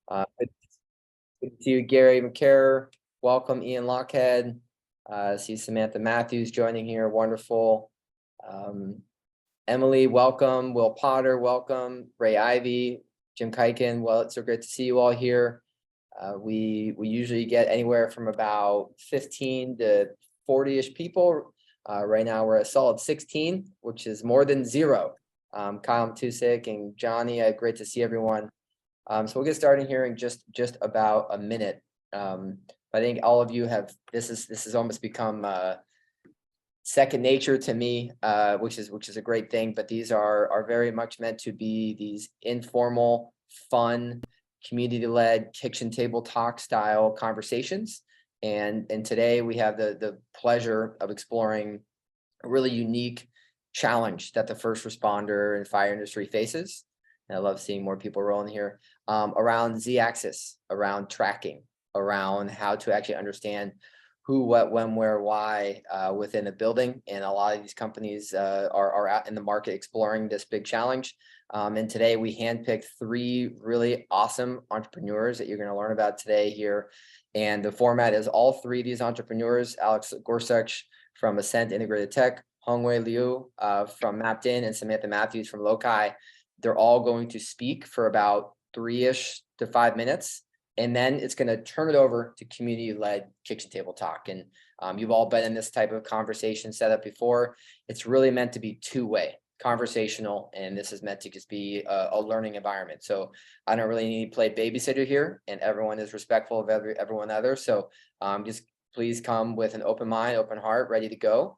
Good to see you, Gary McCarr. Welcome, Ian Lockhead. See Samantha Mathews joining here. Wonderful. Um, Emily, welcome. Will Potter, welcome. Ray Ivy, Jim Kiken. Well, it's so great to see you all here. We usually get anywhere from about 15 to 40-ish people. Right now we're a solid 16, which is more than zero. Kyle Matusik and Johnny, great to see everyone. So we'll get started here in just about a minute. I think all of you have, this has almost become second nature to me, which is a great thing, but these are very much meant to be these informal, fun, community-led kitchen table talk style conversations. And today we have the pleasure of exploring a really unique challenge that the first responder and fire industry faces. And I love seeing more people rolling here, around Z-axis, around tracking, around how to actually understand who, what, when, where, why within a building. And a lot of these companies are out in the market exploring this big challenge. And today we handpicked 3 really awesome entrepreneurs that you're going to learn about today here. And the format is all 3 of these entrepreneurs: Alex Gorsuch from Ascent Integrated Tech, Hongwei Liu from Mappedin, and Samantha Mathews from LOCI. They're all going to speak for about 3-ish to 5 minutes. And then it's going to turn it over to community-led kitchen table talk. And you've all been in this type of conversation setup before. It's really meant to be two-way, conversational, and this is meant to just be a learning environment. So I don't really need to play babysitter here, and everyone is respectful of everyone else. So just please come with an open mind, open heart, ready to go.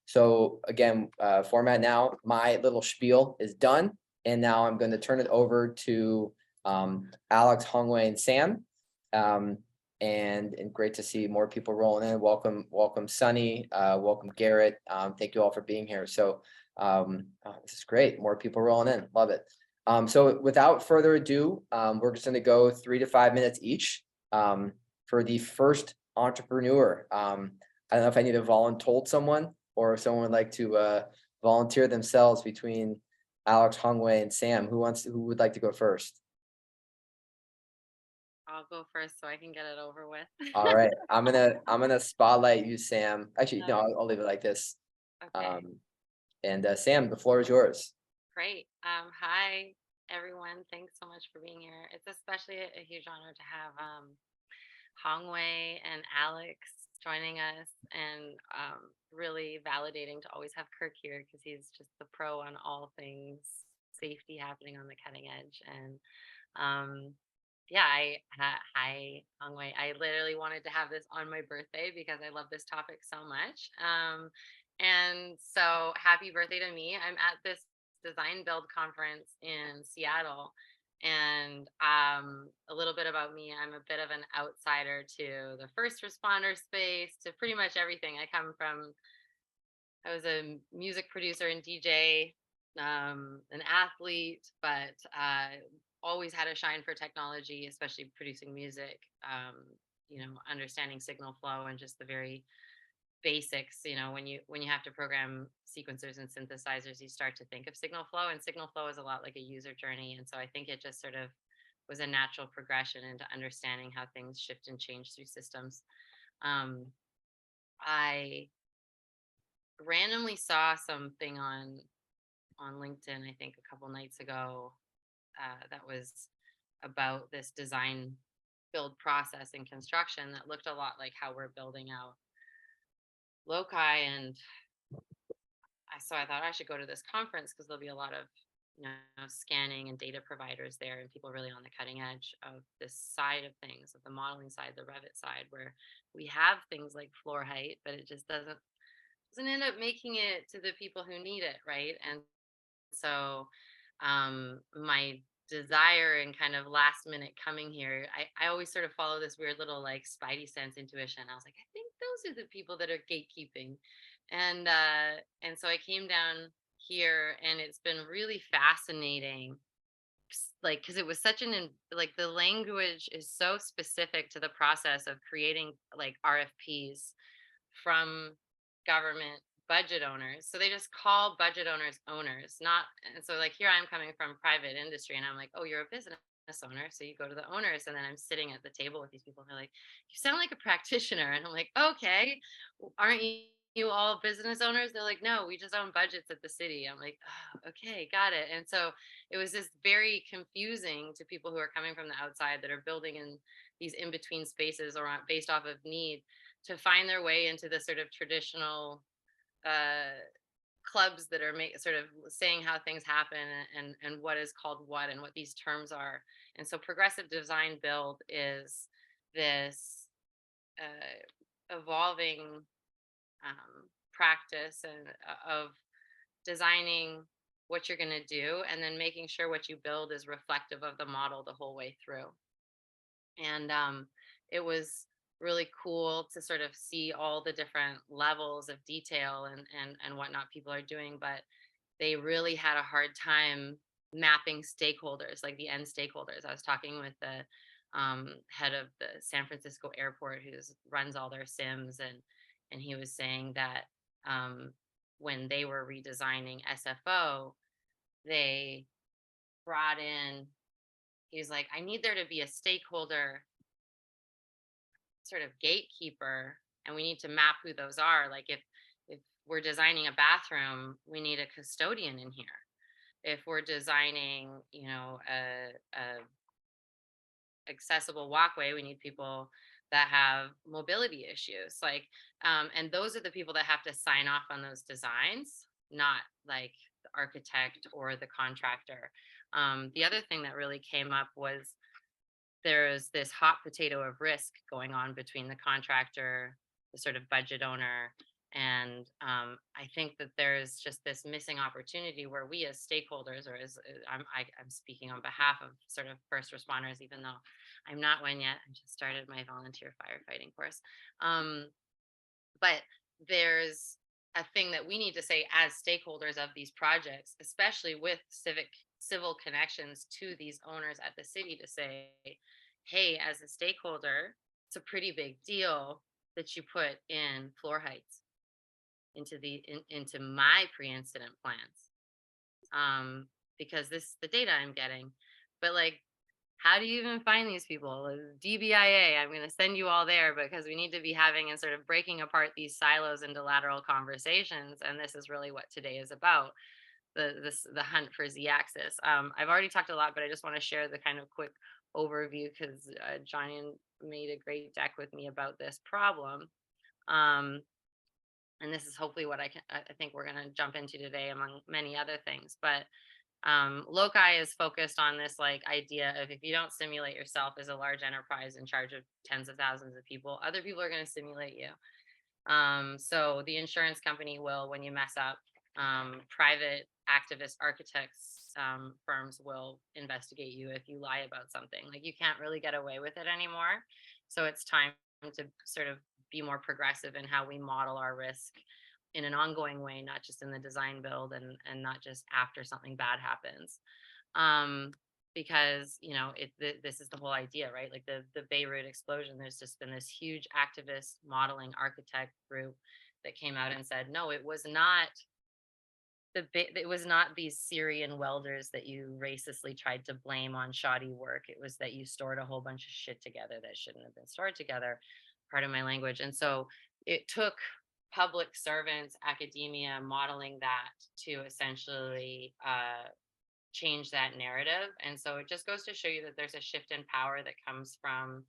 So again, format now, my little spiel is done. And now I'm going to turn it over to Alex, Hongwei, and Sam. And great to see more people rolling in. Welcome, Sunny. Welcome, Garrett. Thank you all for being here. So this is great. More people rolling in. Love it. So without further ado, we're just going to go 3 to 5 minutes each for the first entrepreneur. I don't know if I need to volunteer someone, or if someone would like to volunteer themselves between Alex, Hongwei, and Sam. Who would like to go first? I'll go first so I can get it over with. All right, I'm gonna spotlight you, Sam. Actually, no, I'll leave it like this. Okay, Um, and Sam, the floor is yours. great. Hi, everyone. Thanks so much for being here. It's especially a huge honor to have Hongwei and Alex joining us, and really validating to always have Kirk here because he's just the pro on all things safety happening on the cutting edge. And um, yeah, hi, Hongwei. I literally wanted to have this on my birthday because I love this topic so much. And so happy birthday to me. I'm at this design build conference in Seattle. And a little bit about me, I'm a bit of an outsider to the first responder space, to pretty much everything. I was a music producer and DJ, an athlete, but always had a shine for technology, especially producing music, understanding signal flow and just the very basics. When you have to program sequencers and synthesizers, you start to think of signal flow, and signal flow is a lot like a user journey. And so I think it just sort of was a natural progression into understanding how things shift and change through systems. Um, i randomly saw something on LinkedIn, I think a couple nights ago, that was about this design build process in construction that looked a lot like how we're building out LOCI. And I thought I should go to this conference because there'll be a lot of scanning and data providers there, and people really on the cutting edge of this side of things, of the modeling side, the Revit side, where we have things like floor height, but it just doesn't end up making it to the people who need it, right? And so my desire and kind of last minute coming here, I always sort of follow this weird little like spidey sense intuition. I was like, I think those are the people that are gatekeeping. And so I came down here, and it's been really fascinating, like, because it was such like, the language is so specific to the process of creating like RFPs from government budget owners. So they just call budget owners owners, not. And so like here I'm coming from private industry, and I'm like, oh, you're a business owner. So you go to the owners, and then I'm sitting at the table with these people, and they're like, "You sound like a practitioner." And I'm like, "Okay, aren't you all business owners?" They're like, "No, we just own budgets at the city." I'm like, "Oh, okay, got it." And so it was just very confusing to people who are coming from the outside that are building in these in between spaces or based off of need to find their way into the sort of traditional uh, clubs that are sort of saying how things happen, and what is called what, and what these terms are. And so progressive design build is this evolving practice and of designing what you're going to do, and then making sure what you build is reflective of the model the whole way through. And it was really cool to sort of see all the different levels of detail and whatnot people are doing, but they really had a hard time mapping stakeholders, like the end stakeholders. I was talking with the head of the San Francisco airport, who runs all their sims, and he was saying that um, when they were redesigning SFO, they brought in. He was like, "I need there to be a stakeholder sort of gatekeeper, and we need to map who those are. Like if we're designing a bathroom, we need a custodian in here. If we're designing, a accessible walkway, we need people that have mobility issues. Like, and those are the people that have to sign off on those designs, not like the architect or the contractor." The other thing that really came up was there's this hot potato of risk going on between the contractor, the sort of budget owner, and I think that there's just this missing opportunity where we as stakeholders, or as I'm speaking on behalf of sort of first responders, even though I'm not one yet. I just started my volunteer firefighting course. Um, but there's a thing that we need to say as stakeholders of these projects, especially with civil connections to these owners at the city, to say, hey, as a stakeholder, it's a pretty big deal that you put in floor heights into my pre-incident plans, because this is the data I'm getting. But like, how do you even find these people? DBIA, I'm going to send you all there, because we need to be having and sort of breaking apart these silos into lateral conversations. And this is really what today is about, the hunt for Z-axis. I've already talked a lot, but I just want to share the kind of quick overview, because Johnny made a great deck with me about this problem. Um, and this is hopefully what I think we're going to jump into today, among many other things. But LOCI is focused on this like idea of, if you don't simulate yourself as a large enterprise in charge of tens of thousands of people, other people are going to simulate you. So the insurance company will, when you mess up, private activist architects firms will investigate you if you lie about something. Like, you can't really get away with it anymore. So it's time to sort of be more progressive in how we model our risk in an ongoing way, not just in the design build, and not just after something bad happens. Um, because this is the whole idea, right? Like the Beirut explosion, there's just been this huge activist modeling architect group that came out and said, no, it was not it was not these Syrian welders that you racistly tried to blame on shoddy work. It was that you stored a whole bunch of shit together that shouldn't have been stored together. Part of my language. And so it took public servants, academia modeling that to essentially change that narrative. And so it just goes to show you that there's a shift in power that comes from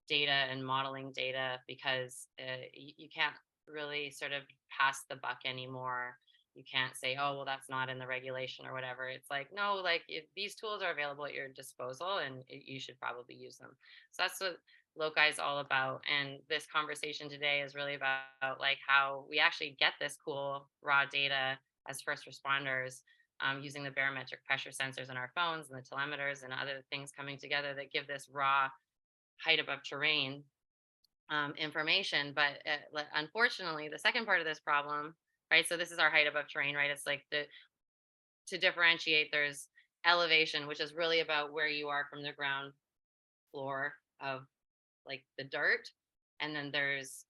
data and modeling data, because you can't really sort of pass the buck anymore. You can't say, oh, well, that's not in the regulation or whatever. It's like, no, like, if these tools are available at your disposal, and you should probably use them. So that's what LOCI is all about. And this conversation today is really about like how we actually get this cool raw data as first responders, using the barometric pressure sensors in our phones and the telemeters and other things coming together that give this raw height above terrain information. But unfortunately, the second part of this problem, right? So this is our height above terrain, right? It's like to differentiate, there's elevation, which is really about where you are from the ground floor of like the dirt, and then there's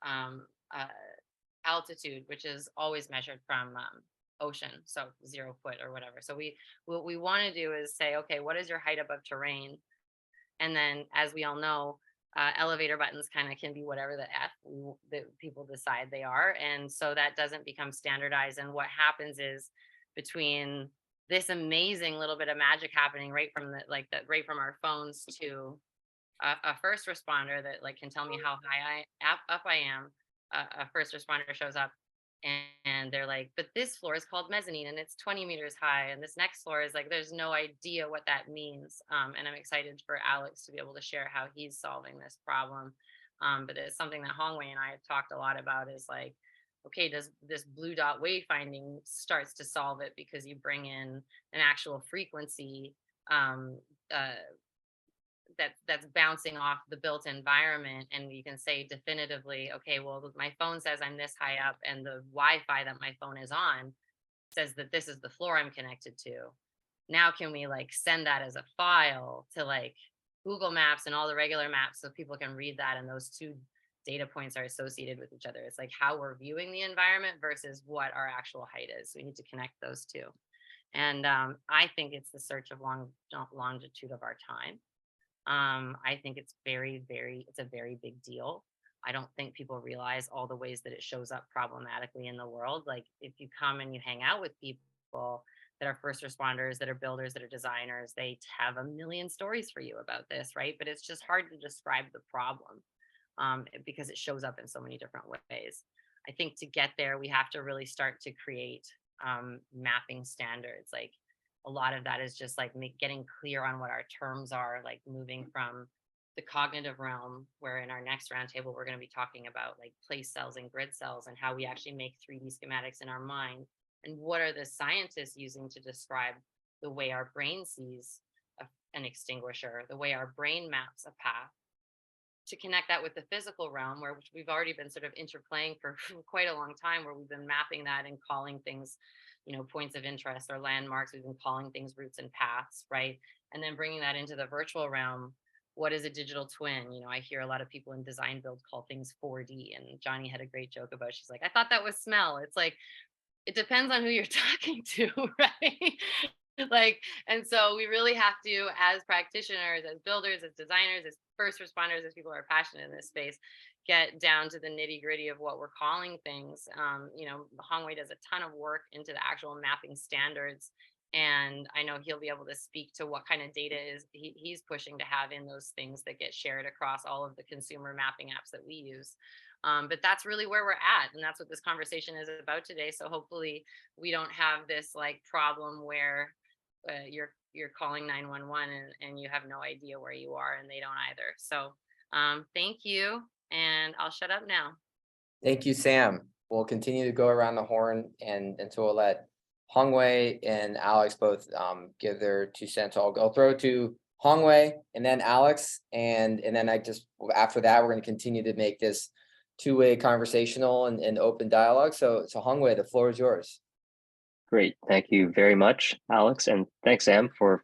altitude, which is always measured from ocean, so 0 foot or whatever. So what we want to do is say, okay, what is your height above terrain? And then, as we all know, elevator buttons kind of can be whatever the people decide they are. And so that doesn't become standardized. And what happens is, between this amazing little bit of magic happening right from right from our phones, to a first responder that like can tell me how high up I am. A first responder shows up, and they're like, but this floor is called mezzanine and it's 20 meters high, and this next floor is like, there's no idea what that means. And I'm excited for Alex to be able to share how he's solving this problem. But it's something that Hongwei and I have talked a lot about, is like, okay, does this blue dot wayfinding starts to solve it, because you bring in an actual frequency um, uh, that's bouncing off the built environment, and you can say definitively, okay, well, my phone says I'm this high up, and the Wi-Fi that my phone is on says that this is the floor I'm connected to. Now can we like send that as a file to like Google Maps and all the regular maps, so people can read that, and those two data points are associated with each other? It's like how we're viewing the environment versus what our actual height is. We need to connect those two. And I think it's the search of longitude of our time. I think it's it's a very big deal. I don't think people realize all the ways that it shows up problematically in the world. Like, if you come and you hang out with people that are first responders, that are builders, that are designers, they have a million stories for you about this, right? But it's just hard to describe the problem, because it shows up in so many different ways. I think to get there, we have to really start to create mapping standards. Like, a lot of that is just like getting clear on what our terms are, like moving from the cognitive realm, where in our next roundtable, we're going to be talking about like place cells and grid cells, and how we actually make 3D schematics in our mind. And what are the scientists using to describe the way our brain sees an extinguisher, the way our brain maps a path, to connect that with the physical realm, where we've already been sort of interplaying for quite a long time, where we've been mapping that and calling things, points of interest or landmarks. We've been calling things routes and paths, right? And then bringing that into the virtual realm. What is a digital twin? I hear a lot of people in design build call things 4D, and Johnny had a great joke about, she's like, I thought that was smell. It's like, it depends on who you're talking to, right? Like, and so we really have to, as practitioners, as builders, as designers, as first responders, as people who are passionate in this space, get down to the nitty gritty of what we're calling things. Hongwei does a ton of work into the actual mapping standards, and I know he'll be able to speak to what kind of data is he's pushing to have in those things that get shared across all of the consumer mapping apps that we use. But that's really where we're at, and that's what this conversation is about today. So hopefully we don't have this like problem where you're calling 911 and you have no idea where you are, and they don't either. So thank you, and I'll shut up now. Thank you, Sam. We'll continue to go around the horn and until we'll let Hongwei and Alex both give their 2 cents. I'll throw it to Hongwei and then Alex, and then after that, we're going to continue to make this two-way conversational and open dialogue. So Hongwei, the floor is yours. Great. Thank you very much, Alex. And thanks, Sam, for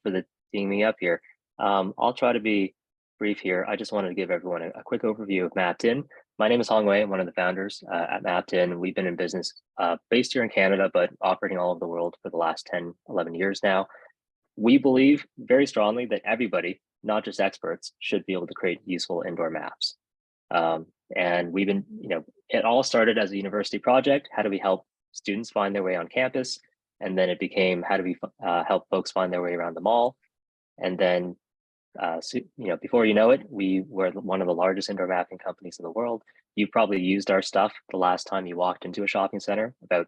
teeing me up here. I'll try to be brief here. I just wanted to give everyone a quick overview of Mappedin. My name is Hongwei. I'm one of the founders at Mappedin. We've been in business based here in Canada, but operating all over the world for the last 10, 11 years now. We believe very strongly that everybody, not just experts, should be able to create useful indoor maps. And we've been, it all started as a university project. How do we help students find their way on campus? And then it became, how do we help folks find their way around the mall? And then, before you know it, we were one of the largest indoor mapping companies in the world. You probably used our stuff the last time you walked into a shopping center. About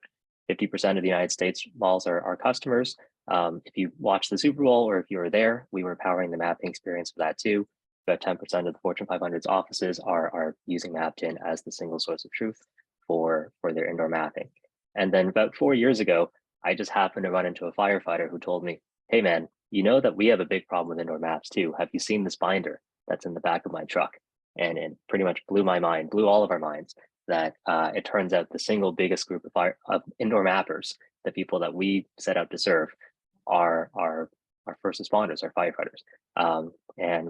50% of the United States malls are our customers. If you watched the Super Bowl or if you were there, we were powering the mapping experience for that too. About 10% of the Fortune 500's offices are using Mappedin as the single source of truth for their indoor mapping. And then about 4 years ago, I just happened to run into a firefighter who told me, hey man, you know that we have a big problem with indoor maps too. Have you seen this binder that's in the back of my truck? And it pretty much blew my mind, blew all of our minds, that it turns out the single biggest group of indoor mappers, the people that we set out to serve, are our first responders, our firefighters. And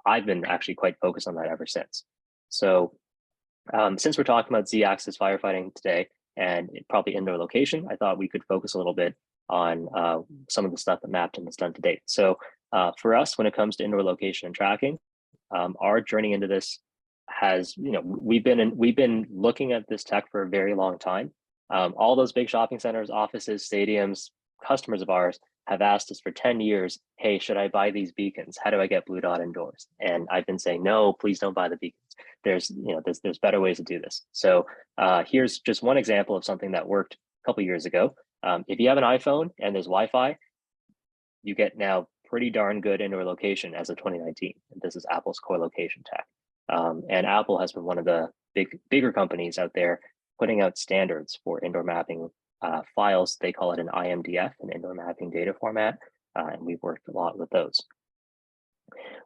I've been actually quite focused on that ever since. So since we're talking about Z-axis firefighting today, and probably indoor location, I thought we could focus a little bit on some of the stuff that Mappedin has done to date. So For us, when it comes to indoor location and tracking, our journey into this has, we've been looking at this tech for a very long time. All those big shopping centers, offices, stadiums, customers of ours have asked us for 10 years, hey, should I buy these beacons? How do I get Blue Dot indoors? And I've been saying, no, please don't buy the beacons. There's better ways to do this. So here's just one example of something that worked a couple years ago. If you have an iPhone and there's Wi-Fi, you get now pretty darn good indoor location as of 2019. And this is Apple's core location tech. And Apple has been one of the bigger companies out there putting out standards for indoor mapping files. They call it an IMDF, an indoor mapping data format, and we've worked a lot with those.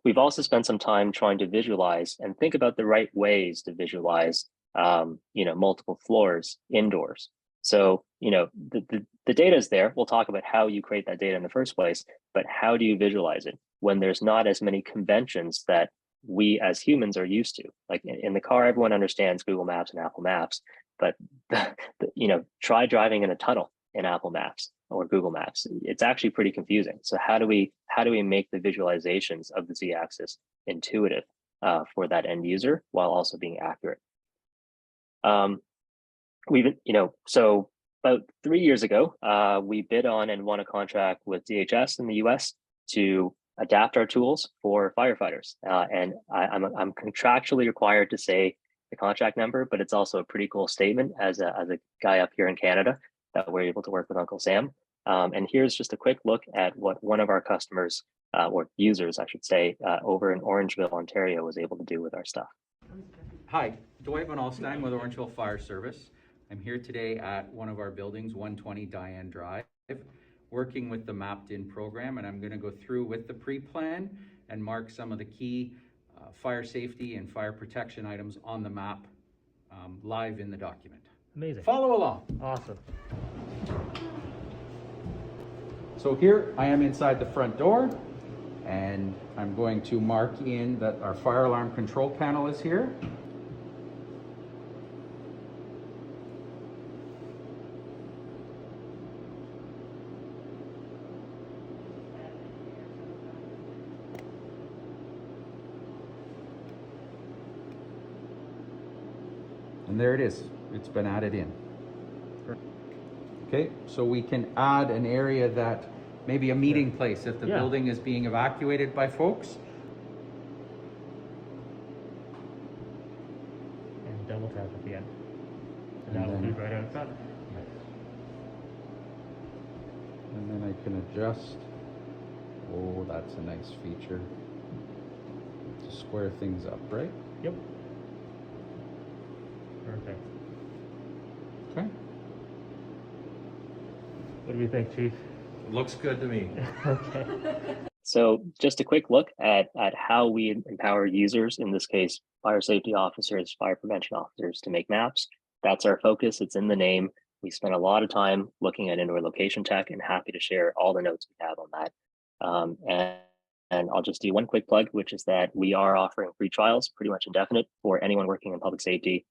We've also spent some time trying to visualize and think about the right ways to visualize, multiple floors indoors. So, the data is there. We'll talk about how you create that data in the first place, but how do you visualize it when there's not as many conventions that we as humans are used to? Like in the car, everyone understands Google Maps and Apple Maps, but try driving in a tunnel in Apple Maps or Google Maps. It's actually pretty confusing. So how do we make the visualizations of the Z-axis intuitive for that end user while also being accurate? So about 3 years ago, we bid on and won a contract with DHS in the US to adapt our tools for firefighters. And I'm contractually required to say the contract number, but it's also a pretty cool statement as a guy up here in Canada that we're able to work with Uncle Sam. And here's just a quick look at what one of our customers, or users, I should say, over in Orangeville, Ontario, was able to do with our stuff. Hi, Dwight Van Alstein with Orangeville Fire Service. I'm here today at one of our buildings, 120 Diane Drive, working with the Mappedin program, and I'm going to go through with the pre-plan and mark some of the key fire safety and fire protection items on the map live in the document. Amazing. Follow along. Awesome. So here I am inside the front door, and I'm going to mark in that our fire alarm control panel is here. And there it is. It's been added in. Okay, so we can add an area that maybe a meeting place if the building is being evacuated by folks. And double tap at the end. And that will be right out front. And then I can adjust. Oh, that's a nice feature. To square things up, right? Yep. Perfect. Okay. What do you think, Chief? Looks good to me. Okay. So just a quick look at how we empower users, in this case, fire safety officers, fire prevention officers, to make maps. That's our focus. It's in the name. We spent a lot of time looking at indoor location tech, and happy to share all the notes we have on that. And I'll just do one quick plug, which is that we are offering free trials, pretty much indefinite, for anyone working in public safety.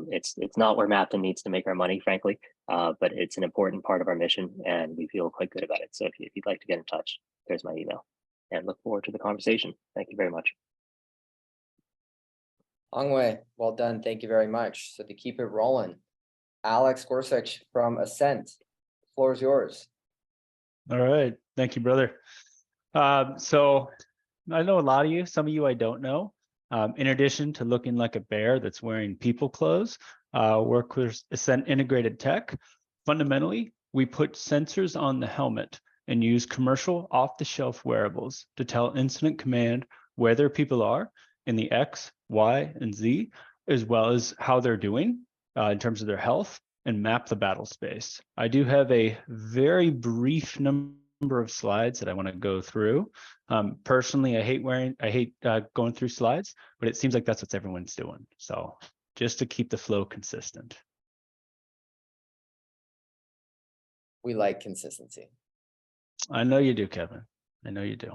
It's not where Mappedin needs to make our money, frankly, but it's an important part of our mission, and we feel quite good about it. So if you'd like to get in touch, there's my email, and look forward to the conversation. Thank you very much. Hongwei, well done. Thank you very much. So to keep it rolling, Alex Gorsuch from Ascent, the floor is yours. All right. Thank you, brother. So I know a lot of you, some of you I don't know. In addition to looking like a bear that's wearing people clothes, work with Ascent integrated tech. Fundamentally, we put sensors on the helmet and use commercial off-the-shelf wearables to tell incident command where their people are in the X, Y, and Z, as well as how they're doing in terms of their health, and map the battle space. I do have a very brief number of slides that I want to go through. Personally, I hate going through slides, but it seems like that's what everyone's doing. So just to keep the flow consistent. We like consistency. I know you do, Kevin. I know you do.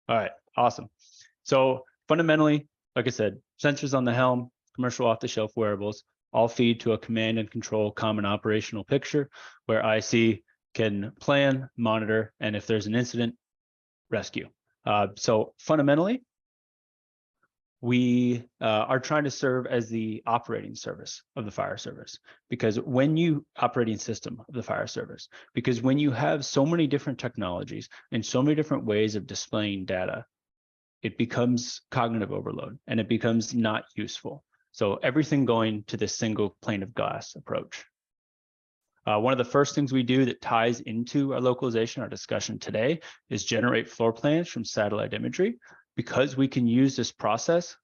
All right, awesome. So fundamentally, like I said, sensors on the helm, commercial off-the-shelf wearables, all feed to a command and control common operational picture where I see can plan, monitor, and if there's an incident, rescue. So fundamentally, we are trying to serve as the operating service of the fire service, because when you operating system of the fire service, because when you have so many different technologies and so many different ways of displaying data, it becomes cognitive overload and it becomes not useful. So everything going to this single pane of glass approach. One of the first things we do that ties into our localization, our discussion today, is generate floor plans from satellite imagery, because we can use this process,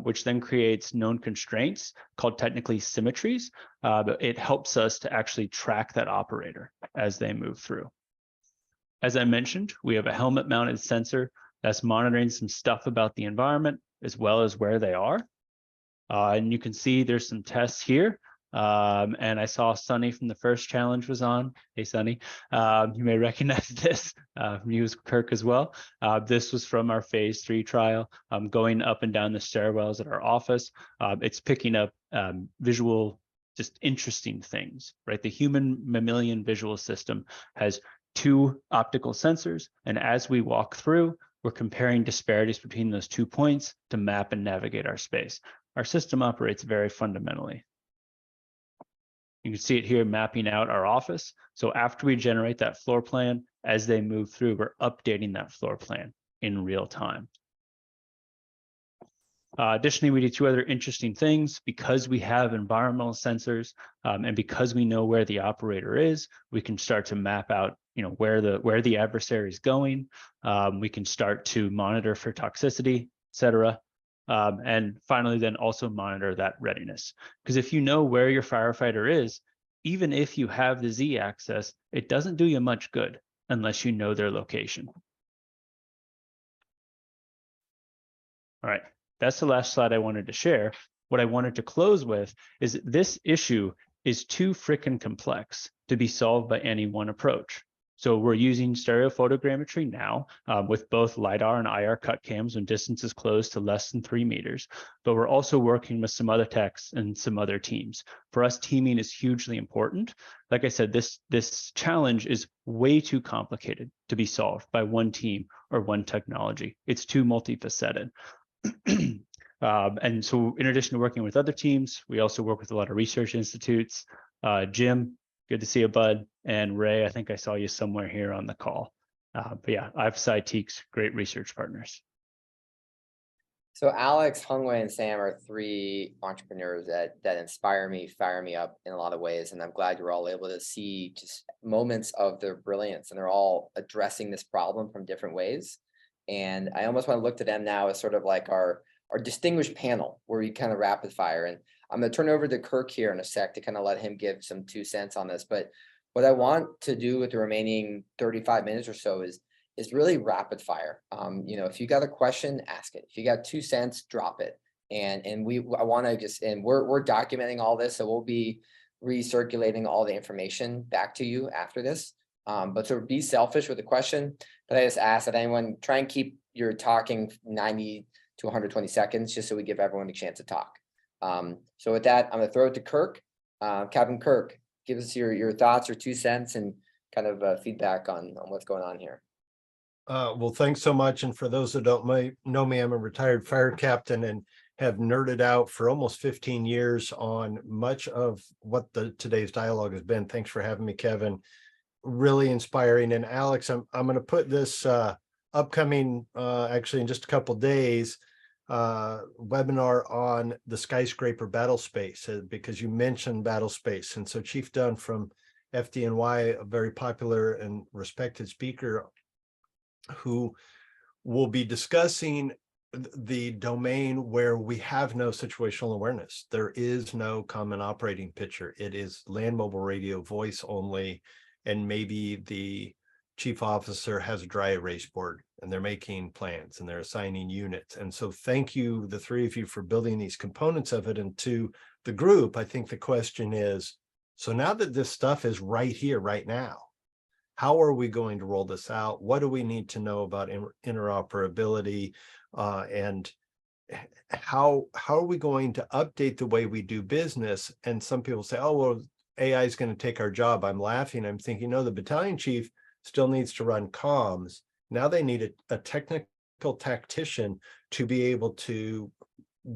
which then creates known constraints called technically symmetries. But it helps us to actually track that operator as they move through. As I mentioned, we have a helmet mounted sensor that's monitoring some stuff about the environment as well as where they are. And you can see there's some tests here. And I saw Sunny from the first challenge was on. Hey, Sunny. You may recognize this from you, Kirk, as well. This was from our phase 3 trial, going up and down the stairwells at our office. It's picking up visual, just interesting things, right? The human mammalian visual system has 2 optical sensors. And as we walk through, we're comparing disparities between those 2 points to map and navigate our space. Our system operates very fundamentally. You can see it here mapping out our office. So after we generate that floor plan, as they move through, we're updating that floor plan in real time. Additionally, we do 2 other interesting things. Because we have environmental sensors and because we know where the operator is, we can start to map out, where the adversary is going. We can start to monitor for toxicity, et cetera. And finally, then also monitor that readiness. Because if you know where your firefighter is, even if you have the Z access, it doesn't do you much good unless you know their location. All right, that's the last slide I wanted to share. What I wanted to close with is this issue is too frickin' complex to be solved by any one approach. So we're using stereophotogrammetry now with both LiDAR and IR cut cams when distance is close to less than 3 meters, but we're also working with some other techs and some other teams. For us, teaming is hugely important. Like I said, this challenge is way too complicated to be solved by one team or one technology. It's too multifaceted. And so in addition to working with other teams, we also work with a lot of research institutes. Jim, good to see you, bud. And Ray, I think I saw you somewhere here on the call. But yeah, IFSI TEAC's great research partners. So Alex, Hongwei, and Sam are 3 entrepreneurs that inspire me, fire me up in a lot of ways. And I'm glad you're all able to see just moments of their brilliance, and they're all addressing this problem from different ways. And I almost want to look to them now as sort of like our distinguished panel where we kind of rapid fire. And I'm going to turn over to Kirk here in a sec to kind of let him give some 2 cents on this. But what I want to do with the remaining 35 minutes or so is really rapid fire. If you got a question, ask it. If you got 2 cents, drop it. And I want to just, and we're documenting all this, so we'll be recirculating all the information back to you after this. But so be selfish with the question. But I just ask that anyone try and keep your talking 90 to 120 seconds, just so we give everyone a chance to talk. So with that, I'm going to throw it to Kirk. Captain Kirk, give us your thoughts or 2 cents and kind of feedback on what's going on here. Well, thanks so much. And for those that don't know me, I'm a retired fire captain and have nerded out for almost 15 years on much of what today's dialogue has been. Thanks for having me, Kevin. Really inspiring. And Alex, I'm going to put this upcoming, actually in just a couple of days, webinar on the skyscraper battle space, because you mentioned battle space. And so Chief Dunn from FDNY, a very popular and respected speaker, who will be discussing the domain where we have no situational awareness. There is no common operating picture. It is land mobile radio voice only, and maybe the chief officer has a dry erase board and they're making plans and they're assigning units. And so thank you, the 3 of you, for building these components of it. And to the group, I think the question is, so now that this stuff is right here, right now, how are we going to roll this out? What do we need to know about interoperability? And how are we going to update the way we do business? And some people say, oh, well, AI is going to take our job. I'm laughing. I'm thinking, no, the battalion chief still needs to run comms. Now they need a technical tactician to be able to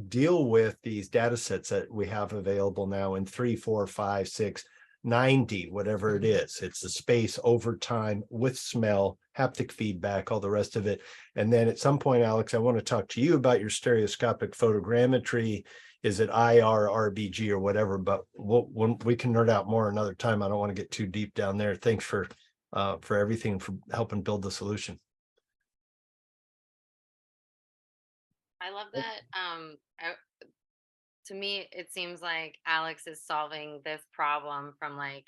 deal with these data sets that we have available now in 3, 4, 5, 6, 9D, whatever it is. It's the space over time with smell, haptic feedback, all the rest of it. And then at some point, Alex, I want to talk to you about your stereoscopic photogrammetry. Is it IR, RBG, or whatever? But when we can nerd out more another time. I don't want to get too deep down there. Thanks for everything, for helping build the solution. I love that. To me, it seems like Alex is solving this problem from like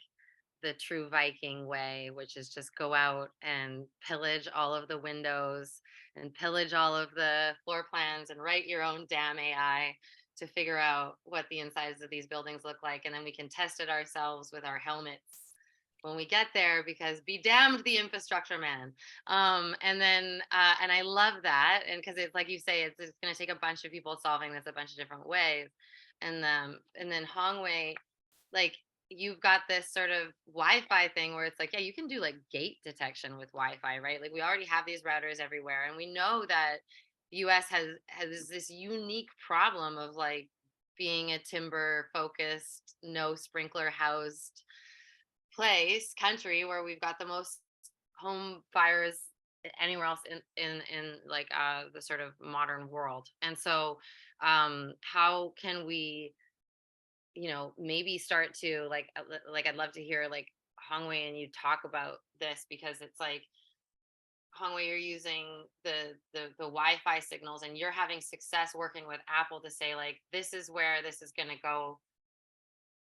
the true Viking way, which is just go out and pillage all of the windows and pillage all of the floor plans and write your own damn AI to figure out what the insides of these buildings look like. And then we can test it ourselves with our helmets when we get there, because be damned the infrastructure man. And I love that. And because it's like you say, it's going to take a bunch of people solving this a bunch of different ways. And then Hongwei, like, you've got this sort of Wi-Fi thing where it's like, yeah, you can do like gate detection with Wi-Fi, right? Like we already have these routers everywhere, and we know that US has this unique problem of like being a timber focused, no sprinkler housed country where we've got the most home fires anywhere else in like the sort of modern world. And so how can we, maybe start to like I'd love to hear like Hongwei and you talk about this, because it's like, Hongwei, you're using the Wi-Fi signals and you're having success working with Apple to say like, this is where this is going to go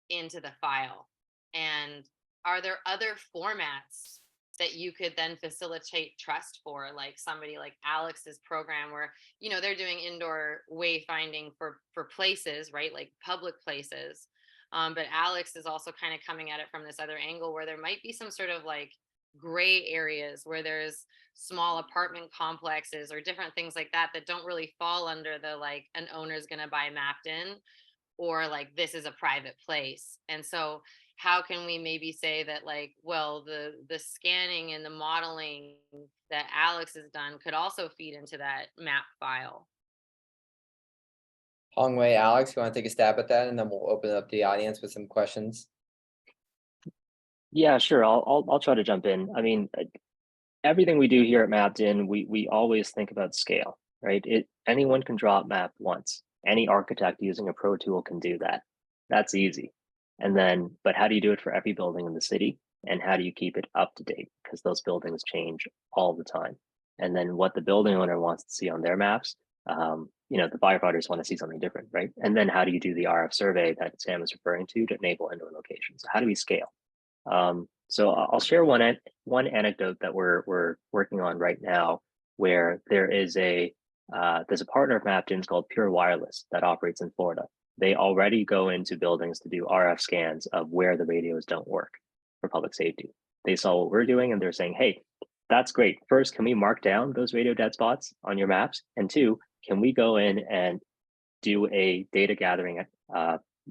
into the file. And are there other formats that you could then facilitate trust for, like somebody like Alex's program where, they're doing indoor wayfinding for places, right? Like public places. But Alex is also kind of coming at it from this other angle where there might be some sort of like gray areas where there's small apartment complexes or different things like that don't really fall under the like an owner's going to buy Mappedin, or like this is a private place. And so how can we maybe say that like, well, the scanning and the modeling that Alex has done could also feed into that map file? Hongwei, Alex, you want to take a stab at that, and then we'll open up the audience with some questions. Yeah, sure. I'll try to jump in. I mean, everything we do here at Mappedin, we always think about scale, right? Anyone can draw a map once. Any architect using a pro tool can do that. That's easy. And then, but how do you do it for every building in the city? And how do you keep it up to date? Because those buildings change all the time. And then what the building owner wants to see on their maps, the firefighters want to see something different, right? And then how do you do the RF survey that Sam is referring to enable indoor locations? How do we scale? So I'll share one anecdote that we're working on right now, where there's a partner of Mappedin's called Pure Wireless that operates in Florida. They already go into buildings to do RF scans of where the radios don't work for public safety. They saw what we're doing and they're saying, hey, that's great. First, can we mark down those radio dead spots on your maps? And two, can we go in and do a data gathering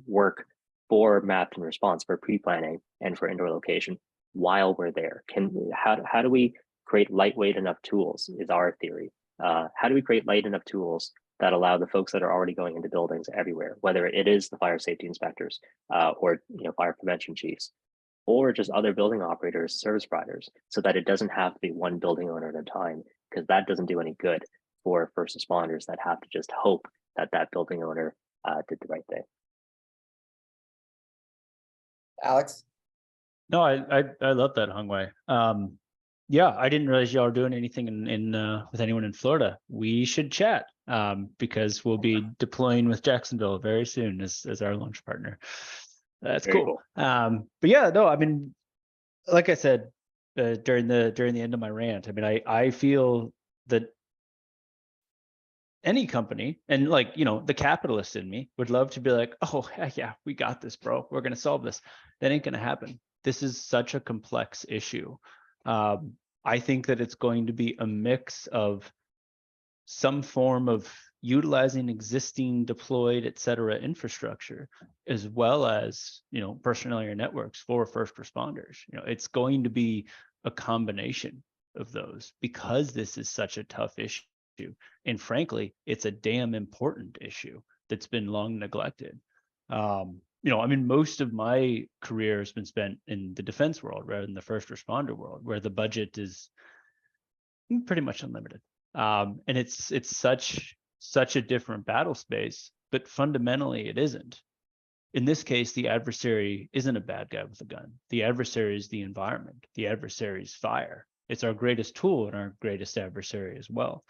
work for Mappedin response, for pre-planning and for indoor location while we're there? How do we create lightweight enough tools is our theory. How do we create light enough tools that allow the folks that are already going into buildings everywhere, whether it is the fire safety inspectors or fire prevention chiefs, or just other building operators, service providers, so that it doesn't have to be one building owner at a time, because that doesn't do any good for first responders that have to just hope that that building owner did the right thing. Alex? No, I love that, Hongwei. Yeah, I didn't realize y'all were doing anything in with anyone in Florida. We should chat because we'll be deploying with Jacksonville very soon as our launch partner. That's Very cool. But yeah, no, I mean, like I said during the end of my rant, I mean, I feel that any company, and like, the capitalist in me would love to be like, oh, heck yeah, we got this, bro. We're going to solve this. That ain't going to happen. This is such a complex issue. I think that it's going to be a mix of some form of utilizing existing deployed, et cetera, infrastructure, as well as, personnel area networks for first responders. It's going to be a combination of those because this is such a tough issue. And frankly, it's a damn important issue that's been long neglected. Most of my career has been spent in the defense world rather than the first responder world, where the budget is pretty much unlimited. And it's such a different battle space, but fundamentally it isn't. In this case, the adversary isn't a bad guy with a gun. The adversary is the environment. The adversary is fire. It's our greatest tool and our greatest adversary as well.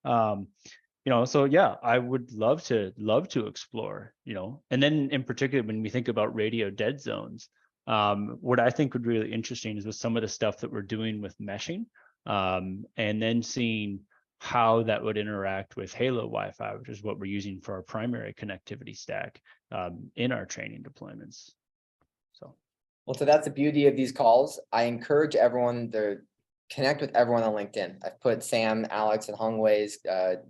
So yeah, I would love to explore, and then in particular, when we think about radio dead zones, what I think would be really interesting is with some of the stuff that we're doing with meshing, and then seeing how that would interact with Halo Wi-Fi, which is what we're using for our primary connectivity stack in our training deployments. So that's the beauty of these calls. I encourage everyone to connect with everyone on LinkedIn. I've put Sam, Alex, and Hongwei's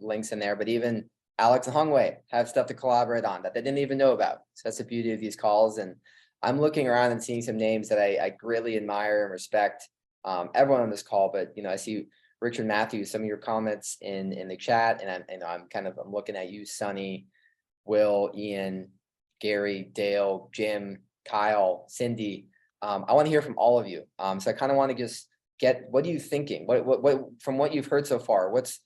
links in there, but even Alex and Hongwei have stuff to collaborate on that they didn't even know about. So that's the beauty of these calls. And I'm looking around and seeing some names that I greatly admire and respect. Everyone on this call, but I see Richard Mathews, some of your comments in the chat, and I'm looking at you, Sonny, Will, Ian, Gary, Dale, Jim, Kyle, Cindy. I want to hear from all of you. So I kind of want to just get, what are you thinking? What from what you've heard so far? What's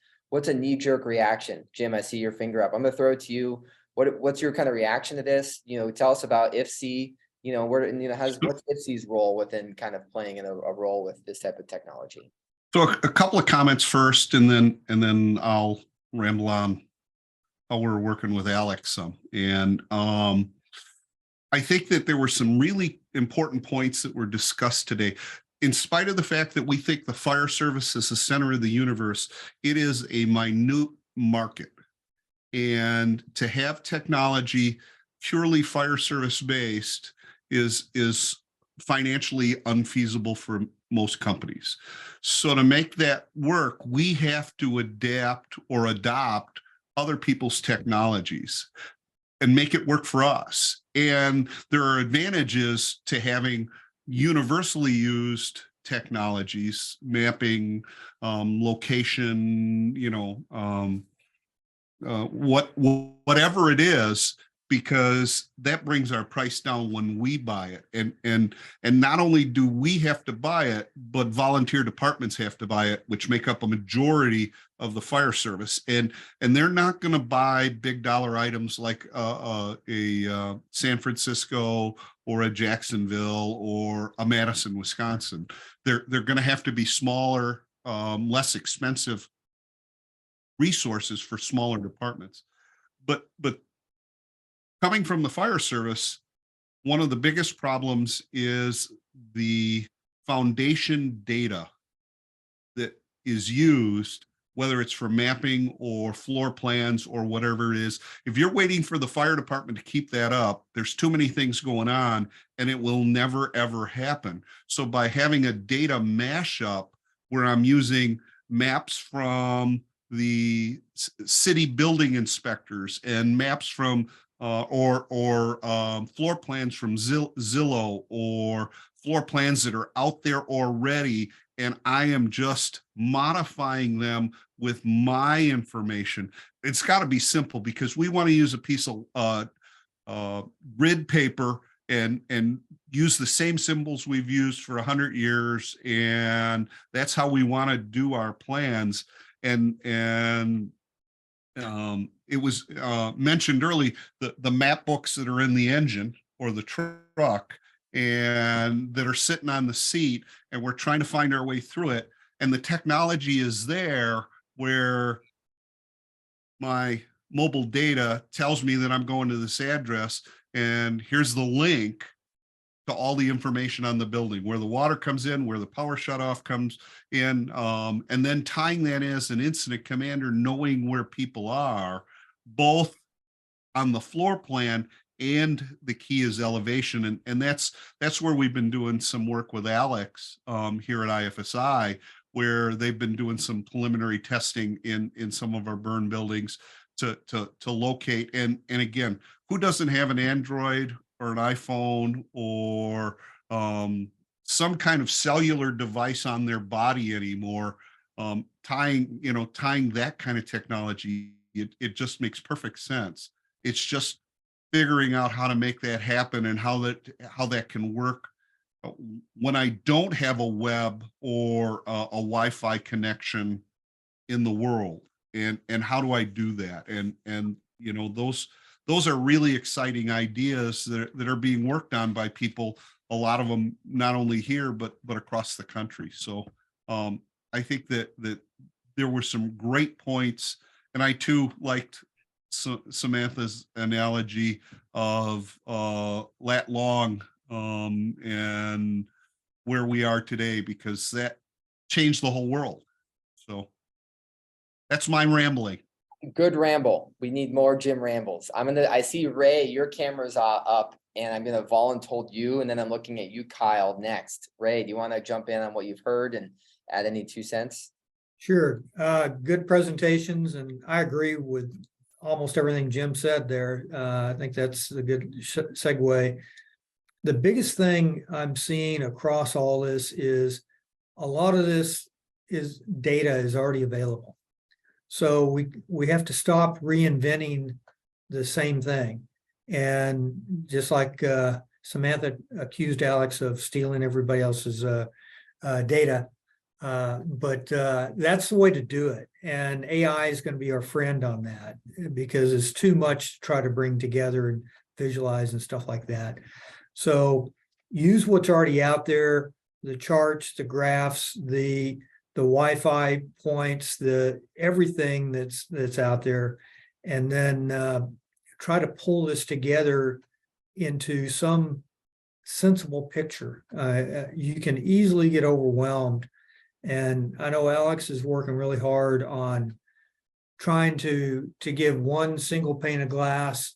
a knee-jerk reaction? Jim, I see your finger up. I'm gonna throw it to you. What's your kind of reaction to this? Tell us about IFC. What's IFC's role within kind of playing in a role with this type of technology? So a couple of comments first, and then I'll ramble on how we're working with Alex some. And I think that there were some really important points that were discussed today. In spite of the fact that we think the fire service is the center of the universe, it is a minute market. And to have technology purely fire service based is financially unfeasible for most companies. So to make that work, we have to adapt or adopt other people's technologies and make it work for us. And there are advantages to having universally used technologies, mapping, location, whatever it is, because that brings our price down when we buy it. And not only do we have to buy it, but volunteer departments have to buy it, which make up a majority of the fire service. And they're not going to buy big dollar items like a San Francisco or a Jacksonville or a Madison, Wisconsin. They're going to have to be smaller, less expensive resources for smaller departments. But coming from the fire service, one of the biggest problems is the foundation data that is used, whether it's for mapping or floor plans or whatever it is. If you're waiting for the fire department to keep that up, there's too many things going on and it will never, ever happen. So by having a data mashup where I'm using maps from the city building inspectors and maps from or floor plans from Zillow or floor plans that are out there already, and I am just modifying them with my information. It's got to be simple because we want to use a piece of grid paper and use the same symbols we've used for 100 years, and that's how we want to do our plans. And it was mentioned early, the map books that are in the engine or the truck and that are sitting on the seat, and we're trying to find our way through it. And the technology is there where my mobile data tells me that I'm going to this address, and here's the link to all the information on the building, where the water comes in, where the power shutoff comes in, and then tying that as an incident commander, knowing where people are, both on the floor plan and the key is elevation. And that's where we've been doing some work with Alex here at IFSI, where they've been doing some preliminary testing in some of our burn buildings to locate. And again, who doesn't have an Android or an iPhone or some kind of cellular device on their body anymore? Tying that kind of technology, it just makes perfect sense. It's just figuring out how to make that happen and how that can work when I don't have a web or a Wi-Fi connection in the world, and how do I do that? And those are really exciting ideas that are being worked on by people, a lot of them not only here but across the country. So I think that there were some great points, and I too liked Samantha's analogy of lat long and where we are today, because that changed the whole world. So that's my rambling. Good ramble. We need more Jim rambles. I see Ray, your camera's up, and I'm gonna volunteer you, and then I'm looking at you, Kyle, next. Ray, do you want to jump in on what you've heard and add any 2 cents? Sure. Good presentations, and I agree with almost everything Jim said there. I think that's a good segue. The biggest thing I'm seeing across all this is a lot of this is data is already available. So we have to stop reinventing the same thing. And just like Samantha accused Alex of stealing everybody else's data, but that's the way to do it. And AI is going to be our friend on that, because it's too much to try to bring together and visualize and stuff like that. So use what's already out there, the charts, the graphs, the Wi-Fi points, the everything that's out there, and then try to pull this together into some sensible picture. You can easily get overwhelmed. And I know Alex is working really hard on trying to give one single pane of glass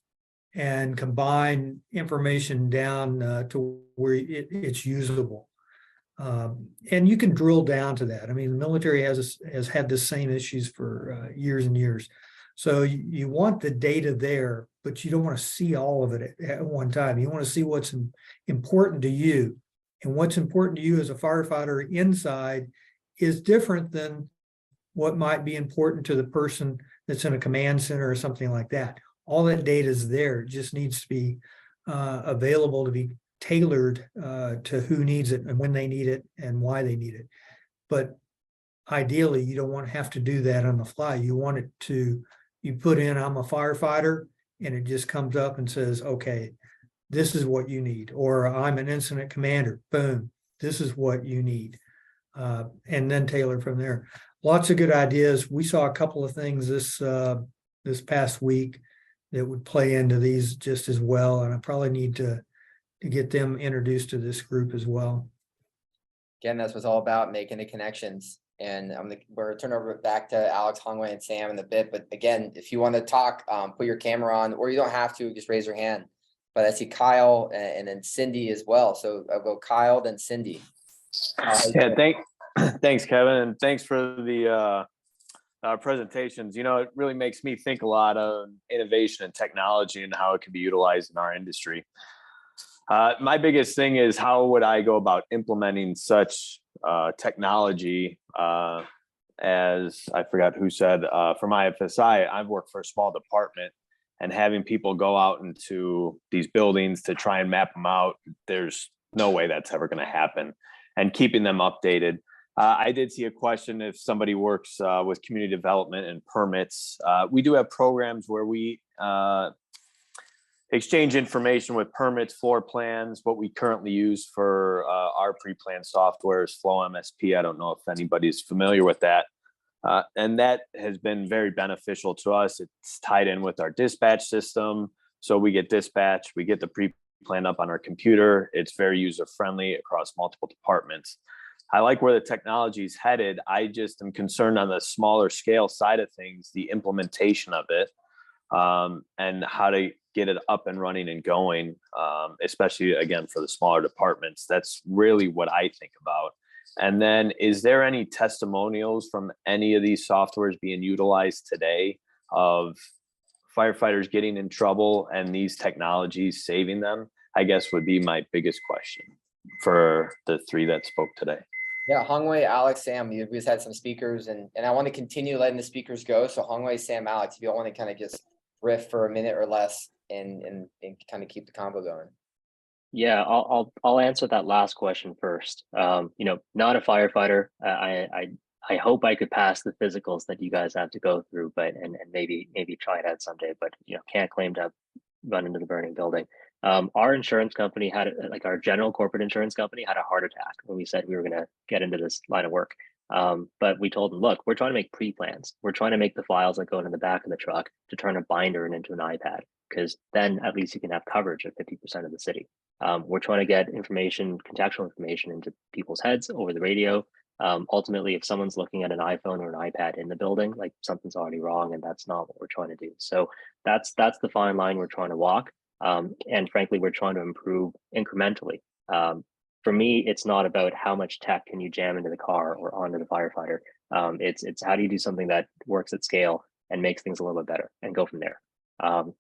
and combine information down to where it's usable. And you can drill down to that. I mean, the military has had the same issues for years and years. So you want the data there, but you don't want to see all of it at one time. You want to see what's important to you. And what's important to you as a firefighter inside is different than what might be important to the person that's in a command center or something like that. All that data is there. It just needs to be available to be tailored to who needs it and when they need it and why they need it. But ideally, you don't want to have to do that on the fly. You want it to, you put in, I'm a firefighter, and it just comes up and says, okay, this is what you need. Or I'm an incident commander, boom, this is what you need. And then tailor from there. Lots of good ideas. We saw a couple of things this past week that would play into these just as well. And I probably need to get them introduced to this group as well. Again, that's what's all about, making the connections. And we're gonna turn over back to Alex, Hongwei, and Sam in a bit. But again, if you want to talk, put your camera on, or you don't have to, just raise your hand. But I see Kyle and then Cindy as well. So I'll go Kyle, then Cindy. Yeah, thanks, Kevin, and thanks for the presentations. You know, it really makes me think a lot of innovation and technology and how it can be utilized in our industry. My biggest thing is, how would I go about implementing such technology? As I forgot who said, for my FSI, I've worked for a small department, and having people go out into these buildings to try and map them out, there's no way that's ever going to happen. And keeping them updated. I did see a question if somebody works with community development and permits. We do have programs where we exchange information with permits, floor plans. What we currently use for our pre-planned software is Flow MSP. I don't know if anybody's familiar with that. And that has been very beneficial to us. It's tied in with our dispatch system. So we get dispatch, we get the pre-plan up on our computer. It's very user-friendly across multiple departments. I like where the technology is headed. I just am concerned on the smaller scale side of things, the implementation of it, and how to get it up and running and going, especially, again, for the smaller departments. That's really what I think about. And then, is there any testimonials from any of these softwares being utilized today of firefighters getting in trouble and these technologies saving them, I guess would be my biggest question for the three that spoke today. Yeah, Hongwei, Alex, Sam, we just had some speakers and I want to continue letting the speakers go. So Hongwei, Sam, Alex, if you want to kind of just riff for a minute or less and kind of keep the combo going. Yeah, I'll answer that last question first. Not a firefighter. I hope I could pass the physicals that you guys have to go through, but and maybe try it out someday, but can't claim to have run into the burning building. Our insurance company had our general corporate insurance company had a heart attack when we said we were going to get into this line of work. But we told them, look, we're trying to make pre-plans. We're trying to make the files that go in the back of the truck to turn a binder into an iPad, because then at least you can have coverage of 50% of the city. We're trying to get contextual information into people's heads over the radio. Ultimately, if someone's looking at an iPhone or an iPad in the building, like something's already wrong, and that's not what we're trying to do. So that's the fine line we're trying to walk. And frankly, we're trying to improve incrementally. For me, it's not about how much tech can you jam into the car or onto the firefighter. It's how do you do something that works at scale and makes things a little bit better and go from there.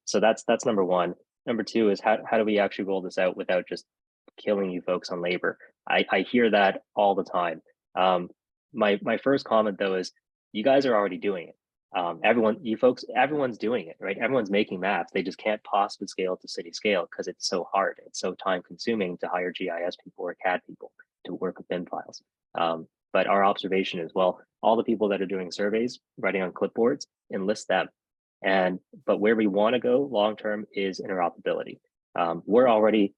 So that's number one. Number two is how do we actually roll this out without just killing you folks on labor? I hear that all the time. My first comment though is you guys are already doing it. Everyone's doing it, right? Everyone's making maps. They just can't possibly scale to city scale because it's so hard. It's so time consuming to hire GIS people or CAD people to work with bin files. But our observation is, well, all the people that are doing surveys, writing on clipboards, enlist them. But where we want to go long-term is interoperability. We're already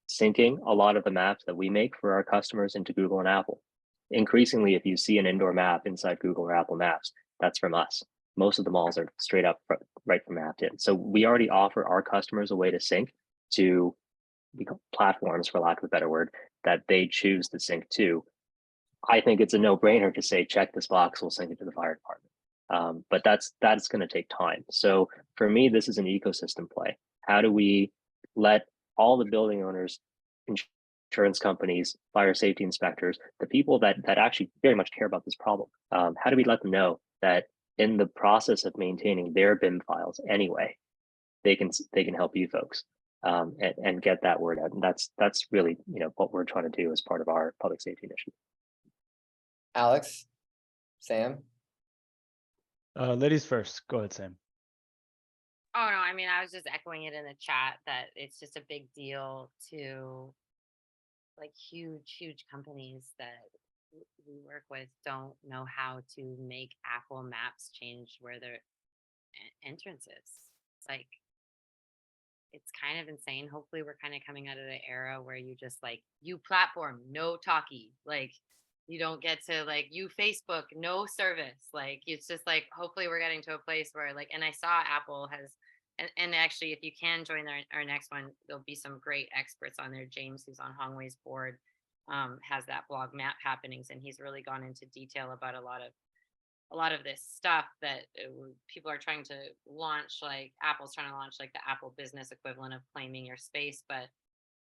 syncing a lot of the maps that we make for our customers into Google and Apple. Increasingly, if you see an indoor map inside Google or Apple Maps, that's from us. Most of the malls are straight up right from Mappedin. So we already offer our customers a way to sync to platforms, for lack of a better word, that they choose to sync to. I think it's a no-brainer to say, check this box, we'll sync it to the fire department. But that's going to take time. So for me, this is an ecosystem play. How do we let all the building owners, insurance companies, fire safety inspectors, the people that actually very much care about this problem, how do we let them know that in the process of maintaining their BIM files anyway, they can help you folks and get that word out? And that's really what we're trying to do as part of our public safety initiative. Alex, Sam. Ladies first. Go ahead, Sam. Oh no, I mean, I was just echoing it in the chat that it's just a big deal to like huge companies that we work with don't know how to make Apple Maps change where their entrance is. It's like, it's kind of insane. Hopefully we're kind of coming out of the era where you just like, you platform, no talkie. Like you don't get to like, you Facebook, no service. Like it's just like, hopefully we're getting to a place where like, and I saw Apple has, and actually if you can join our next one, there'll be some great experts on there. James, who's on Hongwei's board, has that blog Map Happenings, and he's really gone into detail about a lot of this stuff that people are trying to launch. Like Apple's trying to launch like the Apple business equivalent of claiming your space, but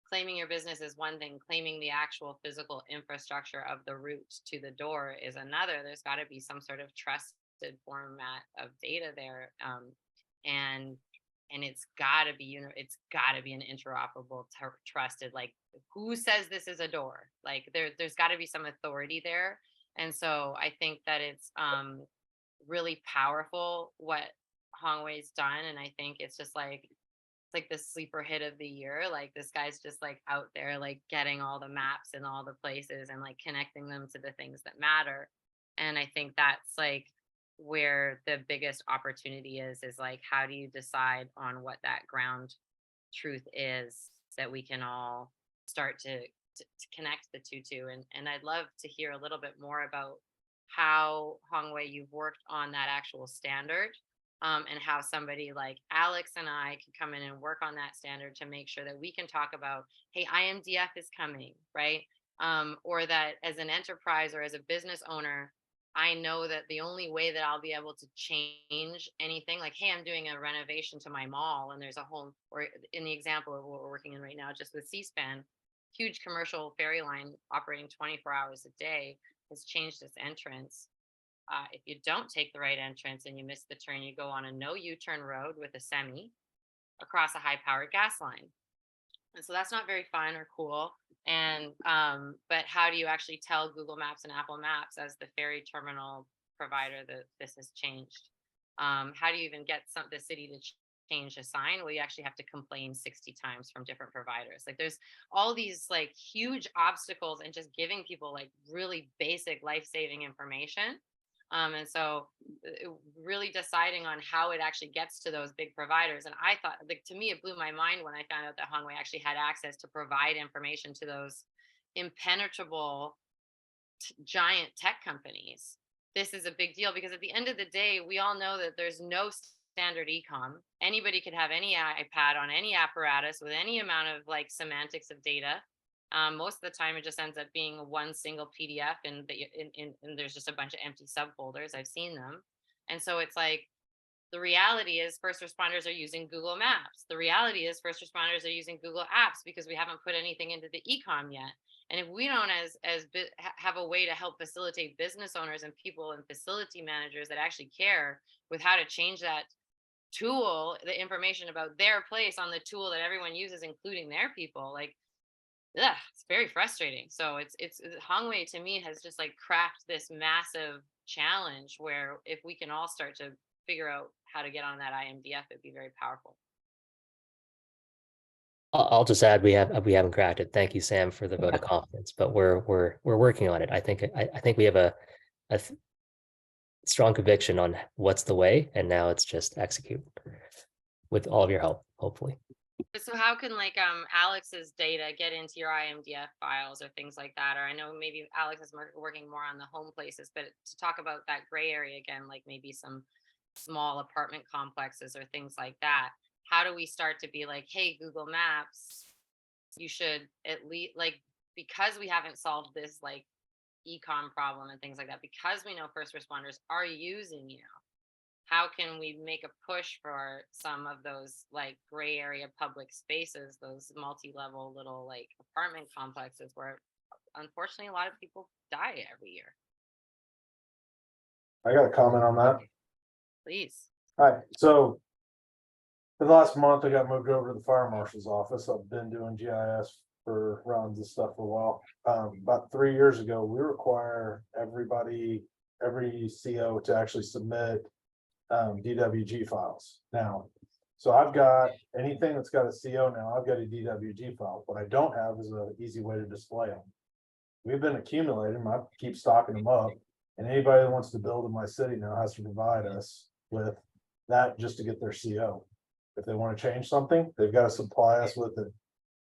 claiming your business is one thing. Claiming the actual physical infrastructure of the route to the door is another. There's got to be some sort of trusted format of data there, and it's got to be an interoperable, trusted. Like who says this is a door? Like there's got to be some authority there. And so I think that it's really powerful what Hongwei's done. And I think it's just like, it's like the sleeper hit of the year. Like this guy's just like out there, like getting all the maps in all the places and like connecting them to the things that matter. And I think that's like where the biggest opportunity is like, how do you decide on what that ground truth is that we can all start to connect the two. And I'd love to hear a little bit more about how, Hongwei, you've worked on that actual standard, and how somebody like Alex and I can come in and work on that standard to make sure that we can talk about, hey, IMDF is coming, right? Or that as an enterprise or as a business owner, I know that the only way that I'll be able to change anything, like, hey, I'm doing a renovation to my mall and there's a whole, or in the example of what we're working in right now, just with C-SPAN, huge commercial ferry line operating 24 hours a day has changed its entrance. If you don't take the right entrance and you miss the turn, you go on a no U-turn road with a semi across a high-powered gas line. And so that's not very fun or cool. And but how do you actually tell Google Maps and Apple Maps as the ferry terminal provider that this has changed? How do you even get the city to change a sign? Well, you actually have to complain 60 times from different providers. Like there's all these like huge obstacles and just giving people like really basic life-saving information. And so really deciding on how it actually gets to those big providers. And I thought, like, to me, it blew my mind when I found out that Hongwei actually had access to provide information to those impenetrable giant tech companies. This is a big deal because at the end of the day, we all know that there's no standard ecom. Anybody could have any iPad on any apparatus with any amount of like semantics of data. Most of the time, it just ends up being one single PDF, and there's just a bunch of empty subfolders. I've seen them, and so it's like the reality is first responders are using Google Maps. The reality is first responders are using Google Apps because we haven't put anything into the ecom yet. And if we don't have a way to help facilitate business owners and people and facility managers that actually care with how to change that tool, the information about their place on the tool that everyone uses, including their people, like, yeah, it's very frustrating. So it's Hongwei to me has just like cracked this massive challenge where if we can all start to figure out how to get on that IMDF, it'd be very powerful. I'll just add we haven't cracked it. Thank you, Sam, for the vote of confidence, but we're working on it. I think we have a strong conviction on what's the way, and now it's just execute with all of your help, hopefully. So how can like Alex's data get into your IMDF files or things like that? Or I know maybe Alex is working more on the home places, but to talk about that gray area again, like maybe some small apartment complexes or things like that. How do we start to be like, hey, Google Maps, you should at least like, because we haven't solved this like ecom problem and things like that, because we know first responders are using you, how can we make a push for some of those like gray area public spaces, those multi-level little like apartment complexes where unfortunately a lot of people die every year? I got a comment on that. Please. All right, so for the last month, I got moved over to the fire marshal's office. I've been doing GIS for runs and stuff for a while. About 3 years ago, we require every CO to actually submit DWG files now. So I've got anything that's got a CO now, I've got a DWG file. What I don't have is an easy way to display them. We've been accumulating them. I keep stocking them up, and anybody that wants to build in my city now has to provide us with that just to get their CO. If they want to change something, they've got to supply us with it.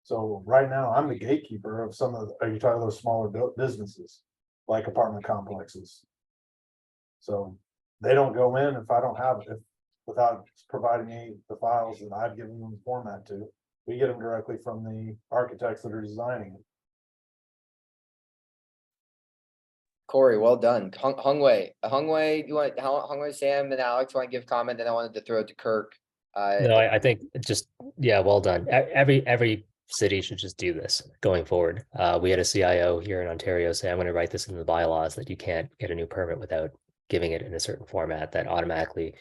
So right now, I'm the gatekeeper of some of. Are you talking about those smaller businesses, like apartment complexes? So they don't go in if I don't have it, without providing me the files that I've given them the format to. We get them directly from the architects that are designing it. Corey, well done. Hongwei, you want Hongwei, Sam, and Alex want to give comment, and I wanted to throw it to Kirk. No, I think just, yeah, well done. Every city should just do this going forward. We had a CIO here in Ontario say, I'm going to write this into the bylaws that you can't get a new permit without giving it in a certain format that automatically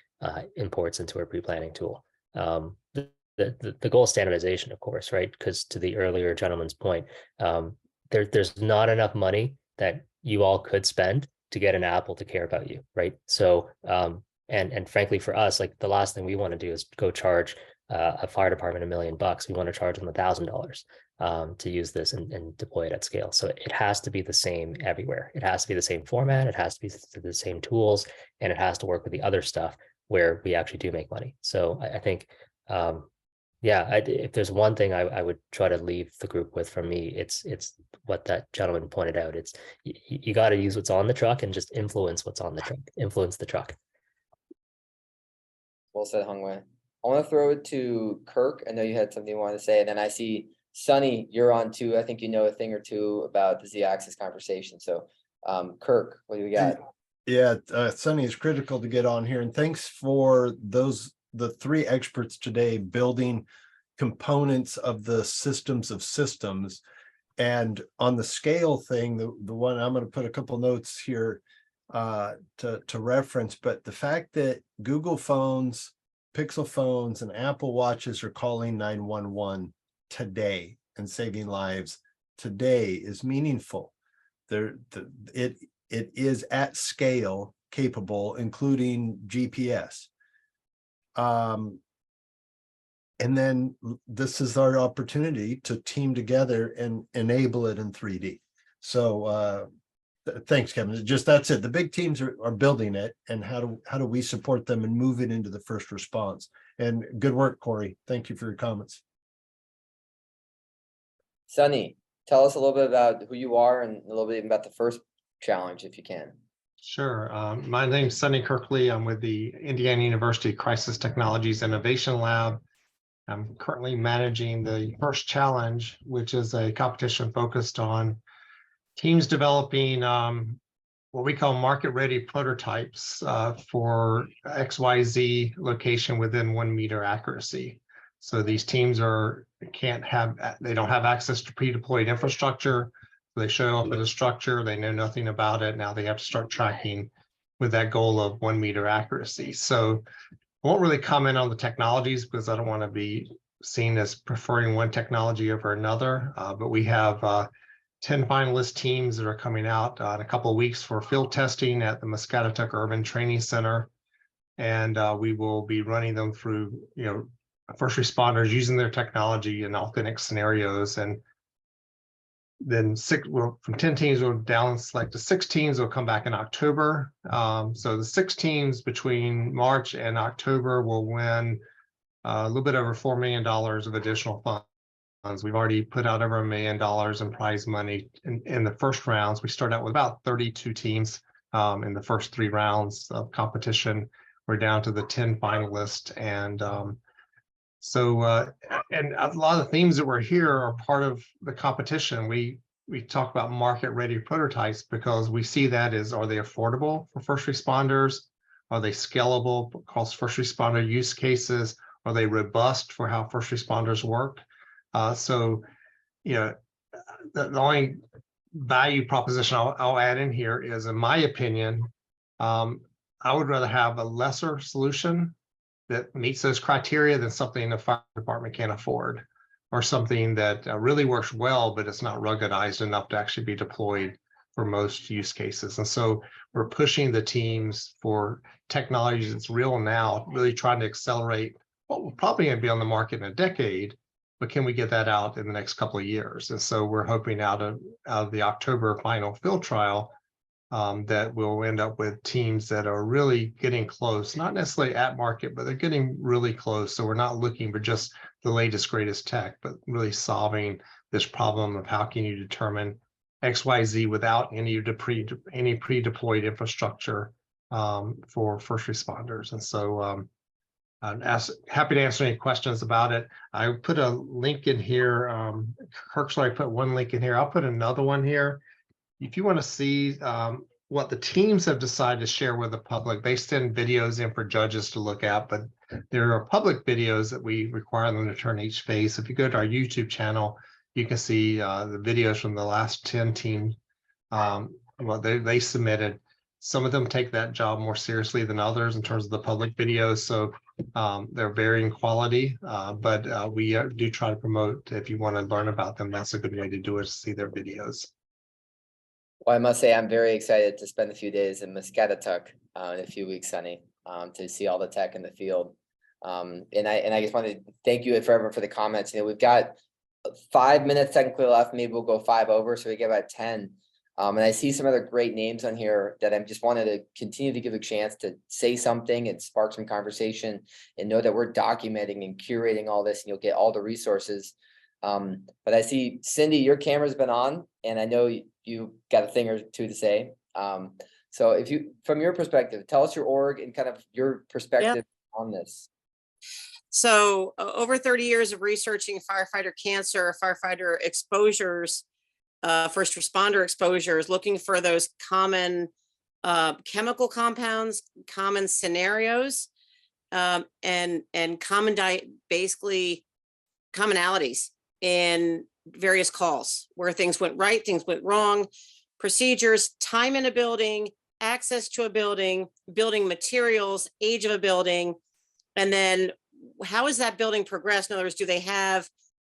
imports into a pre-planning tool. The goal is standardization, of course, right? Because to the earlier gentleman's point, there's not enough money that you all could spend to get an Apple to care about you, right? So, and frankly, for us, like the last thing we want to do is go charge a fire department $1 million. We want to charge them $1,000 to use this and deploy it at scale. So it has to be the same everywhere. It has to be the same format. It has to be the same tools, and it has to work with the other stuff where we actually do make money. So I think, yeah, if there's one thing I would try to leave the group with from me, it's what that gentleman pointed out. It's you got to use what's on the truck and just influence what's on the truck, influence the truck. Well said, Hongwei. I want to throw it to Kirk. I know you had something you wanted to say, and then I see Sonny, you're on too. I think you know a thing or two about the Z-axis conversation. So, Kirk, what do we got? Yeah, Sonny is critical to get on here, and thanks for the three experts today building components of the systems of systems. And on the scale thing, the one I'm going to put a couple notes here. to reference, but the fact that Google phones, Pixel phones, and Apple Watches are calling 911 today and saving lives today is meaningful. It is at scale capable, including GPS. And then this is our opportunity to team together and enable it in 3D. So thanks, Kevin. Just that's it. The big teams are building it, and how do we support them and move it into the first response? And good work, Corey. Thank you for your comments. Sunny, tell us a little bit about who you are and a little bit about the first challenge, if you can. Sure. My name's Sunny Kirkley. I'm with the Indiana University Crisis Technologies Innovation Lab. I'm currently managing the first challenge, which is a competition focused on teams developing what we call market-ready prototypes for XYZ location within 1 meter accuracy. So these teams they don't have access to pre-deployed infrastructure. They show up at a structure, they know nothing about it. Now they have to start tracking with that goal of 1 meter accuracy. So I won't really comment on the technologies because I don't want to be seen as preferring one technology over another, but we have 10 finalist teams that are coming out in a couple of weeks for field testing at the Muscatatuck Urban Training Center. And we will be running them through, first responders using their technology in authentic scenarios. And then from 10 teams, we'll down select to 6 teams. Will come back in October. So the 6 teams between March and October will win a little bit over $4 million of additional funds. We've already put out over $1 million in prize money in the first rounds. We start out with about 32 teams in the first 3 rounds of competition. We're down to the 10 finalists, and and a lot of the themes that were here are part of the competition. We talk about market-ready prototypes because we see that as, are they affordable for first responders? Are they scalable across first responder use cases? Are they robust for how first responders work? The only value proposition I'll add in here is, in my opinion, I would rather have a lesser solution that meets those criteria than something the fire department can't afford, or something that really works well, but it's not ruggedized enough to actually be deployed for most use cases. And so we're pushing the teams for technologies that's real now, really trying to accelerate what will probably going to be on the market in a decade, but can we get that out in the next couple of years? And so we're hoping out of the October final field trial that we'll end up with teams that are really getting close, not necessarily at market, but they're getting really close. So we're not looking for just the latest, greatest tech, but really solving this problem of how can you determine XYZ without any pre-deployed infrastructure for first responders. And so I'm happy to answer any questions about it. I put a link in here. Kirk's put one link in here. I'll put another one here. If you want to see what the teams have decided to share with the public, they send videos in for judges to look at, but there are public videos that we require them to turn each phase. If you go to our YouTube channel, you can see the videos from the last 10 teams, what they submitted. Some of them take that job more seriously than others in terms of the public videos. So they're varying quality, but we do try to promote, if you want to learn about them, that's a good way to do it, to see their videos. Well, I must say, I'm very excited to spend a few days in Muscatatuck in a few weeks, Sunny, to see all the tech in the field. And I just wanted to thank you forever for the comments. We've got 5 minutes technically left. Maybe we'll go 5 over, so we get about 10. And I see some other great names on here that I just wanted to continue to give a chance to say something and spark some conversation, and know that we're documenting and curating all this, and you'll get all the resources. But I see, Cindy, your camera's been on, and I know you got a thing or two to say. So if you, from your perspective, tell us your org and kind of your perspective on this. So over 30 years of researching firefighter cancer, firefighter exposures, first responder exposures, looking for those common chemical compounds, common scenarios, and basically commonalities in various calls where things went right, things went wrong, procedures, time in a building, access to a building, building materials, age of a building, and then how is that building progressed? In other words, do they have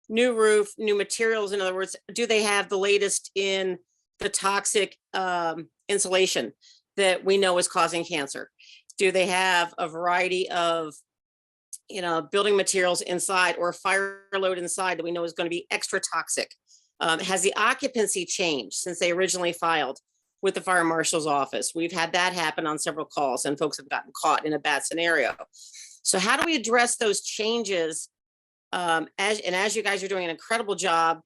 new roof, new materials? In other words, do they have the latest in the toxic insulation that we know is causing cancer? Do they have a variety of, building materials inside, or fire load inside that we know is going to be extra toxic? Has the occupancy changed since they originally filed with the fire marshal's office? We've had that happen on several calls, and folks have gotten caught in a bad scenario. So how do we address those changes? As you guys are doing an incredible job,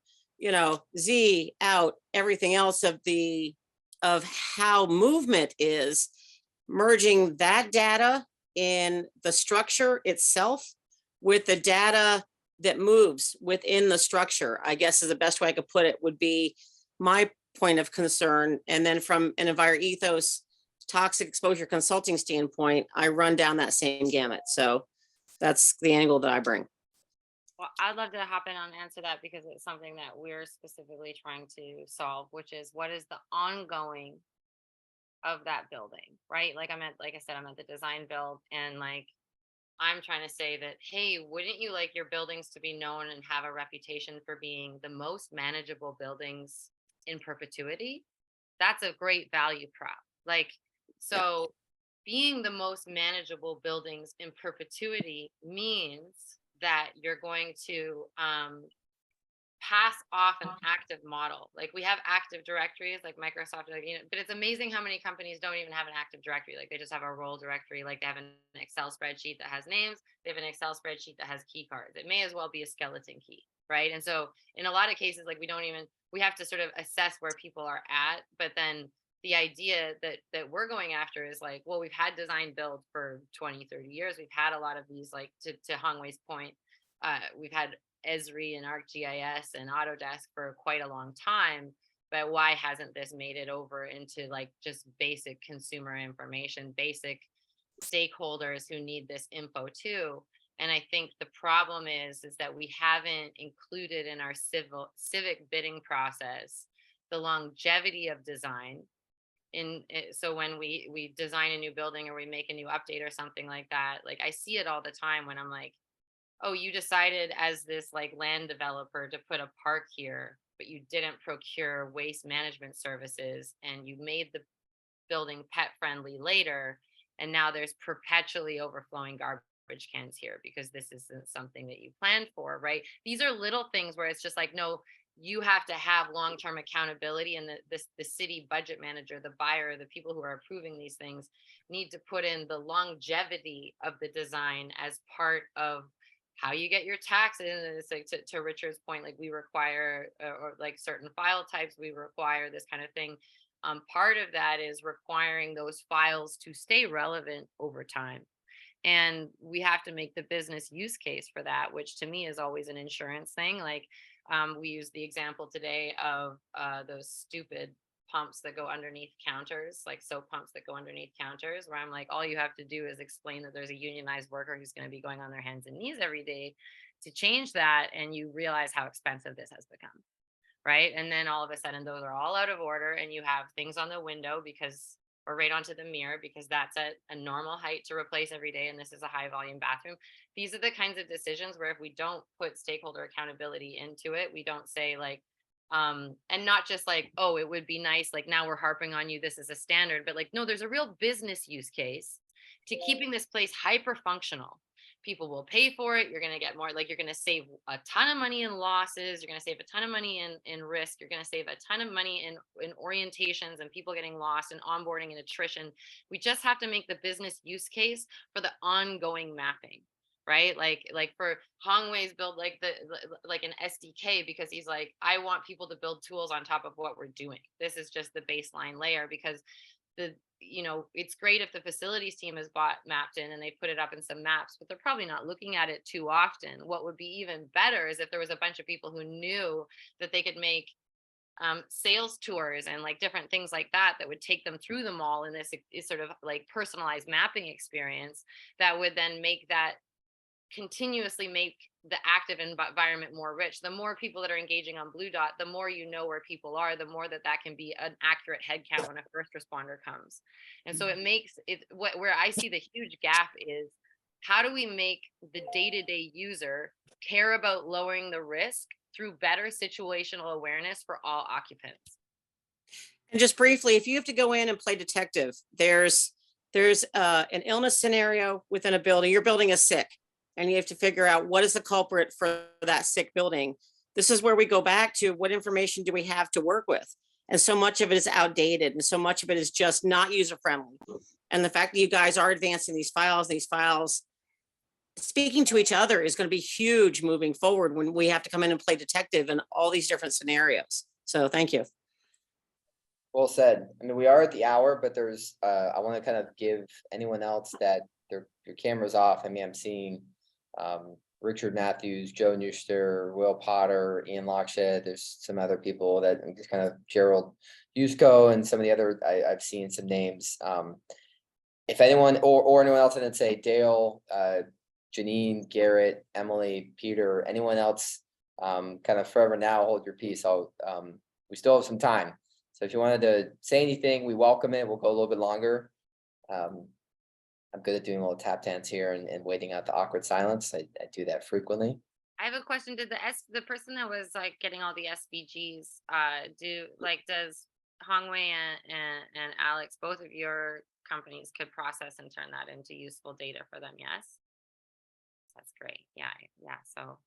Z out, everything else of how movement is, merging that data in the structure itself with the data that moves within the structure, I guess is the best way I could put it, would be my point of concern. And then from an EnviroEthos toxic exposure consulting standpoint, I run down that same gamut. So that's the angle that I bring. Well, I'd love to hop in and answer that, because it's something that we're specifically trying to solve, which is what is the ongoing of that building, right? Like I said, I'm at the design build, and like, I'm trying to say that, hey, wouldn't you like your buildings to be known and have a reputation for being the most manageable buildings in perpetuity? That's a great value prop. Like, so being the most manageable buildings in perpetuity means that you're going to pass off an active model. Like, we have active directories like Microsoft, but it's amazing how many companies don't even have an active directory. Like, they just have a role directory. Like, they have an Excel spreadsheet that has names. They have an Excel spreadsheet that has key cards. It may as well be a skeleton key, right? And so in a lot of cases, like, we have to sort of assess where people are at. But then the idea that we're going after is like, well, we've had design build for 20, 30 years. We've had a lot of these, like, to Hongwei's point, we've had Esri and ArcGIS and Autodesk for quite a long time, but why hasn't this made it over into like just basic consumer information, basic stakeholders who need this info too? And I think the problem is that we haven't included in our civic bidding process the longevity of design. So when we design a new building or we make a new update or something like that, like, I see it all the time when I'm like, oh, you decided as this like land developer to put a park here, but you didn't procure waste management services, and you made the building pet friendly later, and now there's perpetually overflowing garbage cans here because this isn't something that you planned for, right? These are little things where it's just like, no, you have to have long-term accountability, and the city budget manager, the buyer, the people who are approving these things need to put in the longevity of the design as part of how you get your taxes. And it's like, to Richard's point, like, we require or like certain file types, we require this kind of thing. Part of that is requiring those files to stay relevant over time. And we have to make the business use case for that, which to me is always an insurance thing. Like, we use the example today of those stupid pumps that go underneath counters, like soap pumps that go underneath counters, where I'm like, all you have to do is explain that there's a unionized worker who's going to be going on their hands and knees every day to change that, and you realize how expensive this has become, right? And then all of a sudden those are all out of order, and you have things on the window or right onto the mirror because that's at a normal height to replace every day, and this is a high volume bathroom. These are the kinds of decisions where if we don't put stakeholder accountability into it, we don't say like, and not just like, oh, it would be nice, like, now we're harping on you, this is a standard, but like, no, there's a real business use case to keeping this place hyper functional. People will pay for it. You're going to get more, like, you're going to save a ton of money in losses. You're going to save a ton of money in risk. You're going to save a ton of money in orientations and people getting lost and onboarding and attrition. We just have to make the business use case for the ongoing mapping. Right? Like for Hongwei's build, like an SDK, because he's like, I want people to build tools on top of what we're doing. This is just the baseline layer, because it's great if the facilities team has bought Mappedin and they put it up in some maps, but they're probably not looking at it too often. What would be even better is if there was a bunch of people who knew that they could make sales tours and like different things like that would take them through the mall in this sort of like personalized mapping experience that would then make that continuously the active environment more rich. The more people that are engaging on Blue Dot, the more you know where people are, the more that can be an accurate head count when a first responder comes. And so it makes it where I see the huge gap is, how do we make the day-to-day user care about lowering the risk through better situational awareness for all occupants? And just briefly, if you have to go in and play detective, there's an illness scenario within a building. Your building is sick, and you have to figure out what is the culprit for that sick building. This is where we go back to what information do we have to work with? And so much of it is outdated, and so much of it is just not user friendly. And the fact that you guys are advancing these files speaking to each other is going to be huge moving forward when we have to come in and play detective in all these different scenarios. So thank you. Well said. I mean, we are at the hour, but there's, I want to kind of give anyone else that your camera's off. I mean, I'm seeing Richard Mathews, Joe Neuster, Will Potter, Ian Lockshed. There's some other people that I'm just kind of Gerald Yusko and some of the other, I've seen some names. If anyone or anyone else, I didn't say Dale, Janine, Garrett, Emily, Peter, anyone else, kind of forever now, hold your peace. We still have some time. So if you wanted to say anything, we welcome it. We'll go a little bit longer. I'm good at doing little tap dance here and waiting out the awkward silence. I do that frequently. I have a question. Did the person that was like getting all the SVGs, does Hongwei and Alex, both of your companies could process and turn that into useful data for them? Yes. That's great. Yeah. So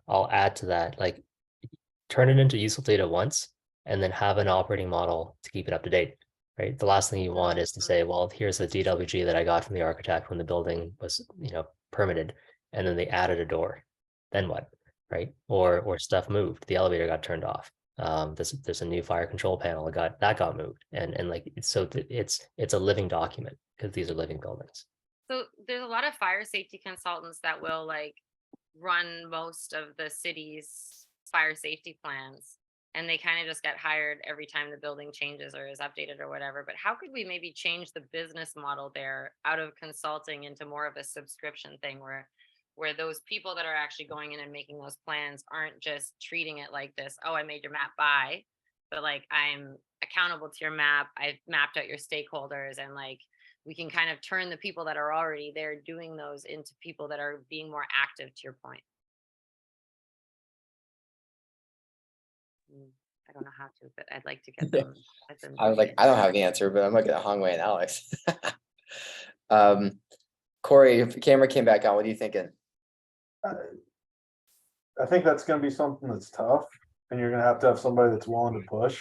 I'll add to that, like, turn it into useful data once and then have an operating model to keep it up to date, right? The last thing you want is to say, well, here's the DWG that I got from the architect when the building was, permitted, and then they added a door. Then what, right? Or stuff moved, the elevator got turned off. There's a new fire control panel that got moved, and it's a living document because these are living buildings. So there's a lot of fire safety consultants that will like run most of the city's fire safety plans, and they kind of just get hired every time the building changes or is updated or whatever. But how could we maybe change the business model there out of consulting into more of a subscription thing where those people that are actually going in and making those plans aren't just treating it like this, oh, I made your map by, but like, I'm accountable to your map, I've mapped out your stakeholders, and like we can kind of turn the people that are already there doing those into people that are being more active, to your point. I don't know how to, but I'd like to get them. I was like, I don't have the answer, but I'm looking at Hongwei and Alex. Corey, if the camera came back on, what are you thinking? I think that's going to be something that's tough, and you're going to have somebody that's willing to push.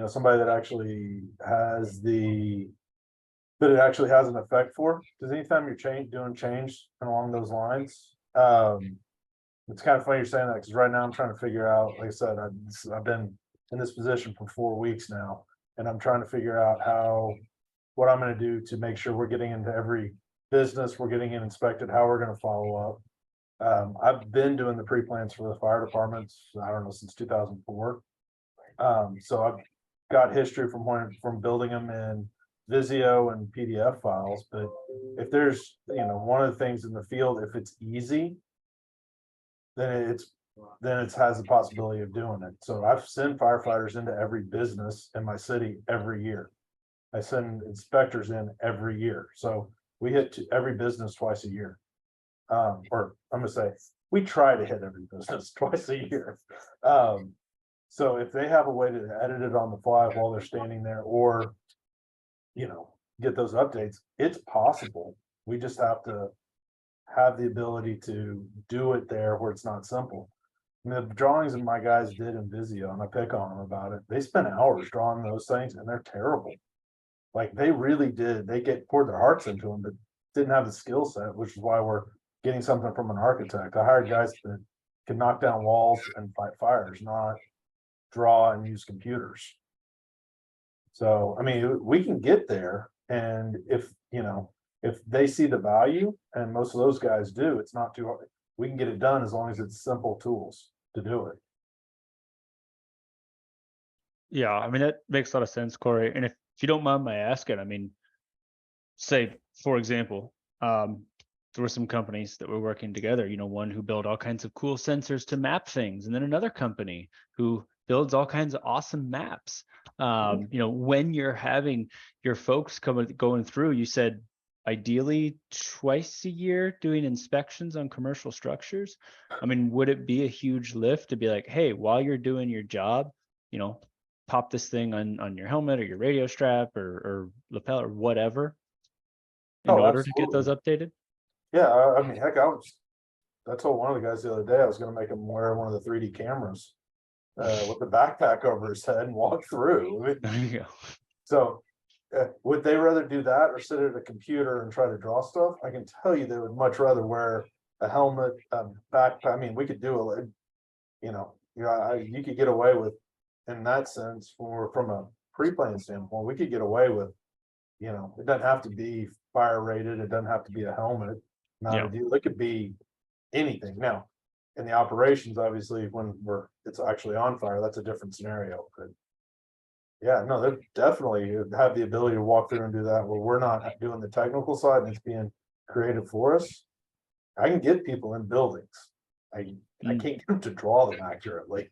Somebody that actually has that it actually has an effect for. Because anytime you're doing change along those lines, it's kind of funny you're saying that, because right now I'm trying to figure out, like I said, I've been in this position for 4 weeks now, and I'm trying to figure out what I'm going to do to make sure we're getting into every business, we're getting it inspected, how we're going to follow up. I've been doing the pre-plans for the fire departments, I don't know, since 2004. So I've got history from building them in Visio and PDF files. But if there's, one of the things in the field, if it's easy, then it has the possibility of doing it. So I've sent firefighters into every business in my city every year. I send inspectors in every year. So we hit every business twice a year. Or I'm gonna say, we try to hit every business twice a year. So if they have a way to edit it on the fly while they're standing there, or, get those updates, it's possible. We just have to have the ability to do it there where it's not simple. I mean, the drawings that my guys did in Visio, and I pick on them about it, they spent hours drawing those things, and they're terrible. Like, they really did. They poured their hearts into them, but didn't have the skill set, which is why we're getting something from an architect. I hired guys that can knock down walls and fight fires, not draw and use computers. So, I mean, we can get there, and if they see the value, and most of those guys do, it's not too hard. We can get it done as long as it's simple tools to do it. Yeah, I mean, that makes a lot of sense, Corey. And if you don't mind my asking, I mean, say, for example, there were some companies that were working together, one who built all kinds of cool sensors to map things, and then another company who builds all kinds of awesome maps. When you're having your folks going through, you said ideally twice a year doing inspections on commercial structures. I mean, would it be a huge lift to be like, hey, while you're doing your job, pop this thing on your helmet or your radio strap or lapel or whatever in order to get those updated? Yeah, I mean, heck, I told one of the guys the other day, I was gonna make him wear one of the 3D cameras with the backpack over his head and walk through. There you go. So would they rather do that or sit at a computer and try to draw stuff? I can tell you they would much rather wear a helmet, a backpack. I mean, we could do you could get away with, in that sense, from a pre-plan standpoint, we could get away with, it doesn't have to be fire rated. It doesn't have to be a helmet. Not a deal. It could be anything. Now, in the operations, obviously, when it's actually on fire, that's a different scenario. But yeah, no, they definitely have the ability to walk through and do that where we're not doing the technical side and it's being created for us. I can get people in buildings. I can't get them to draw them accurately.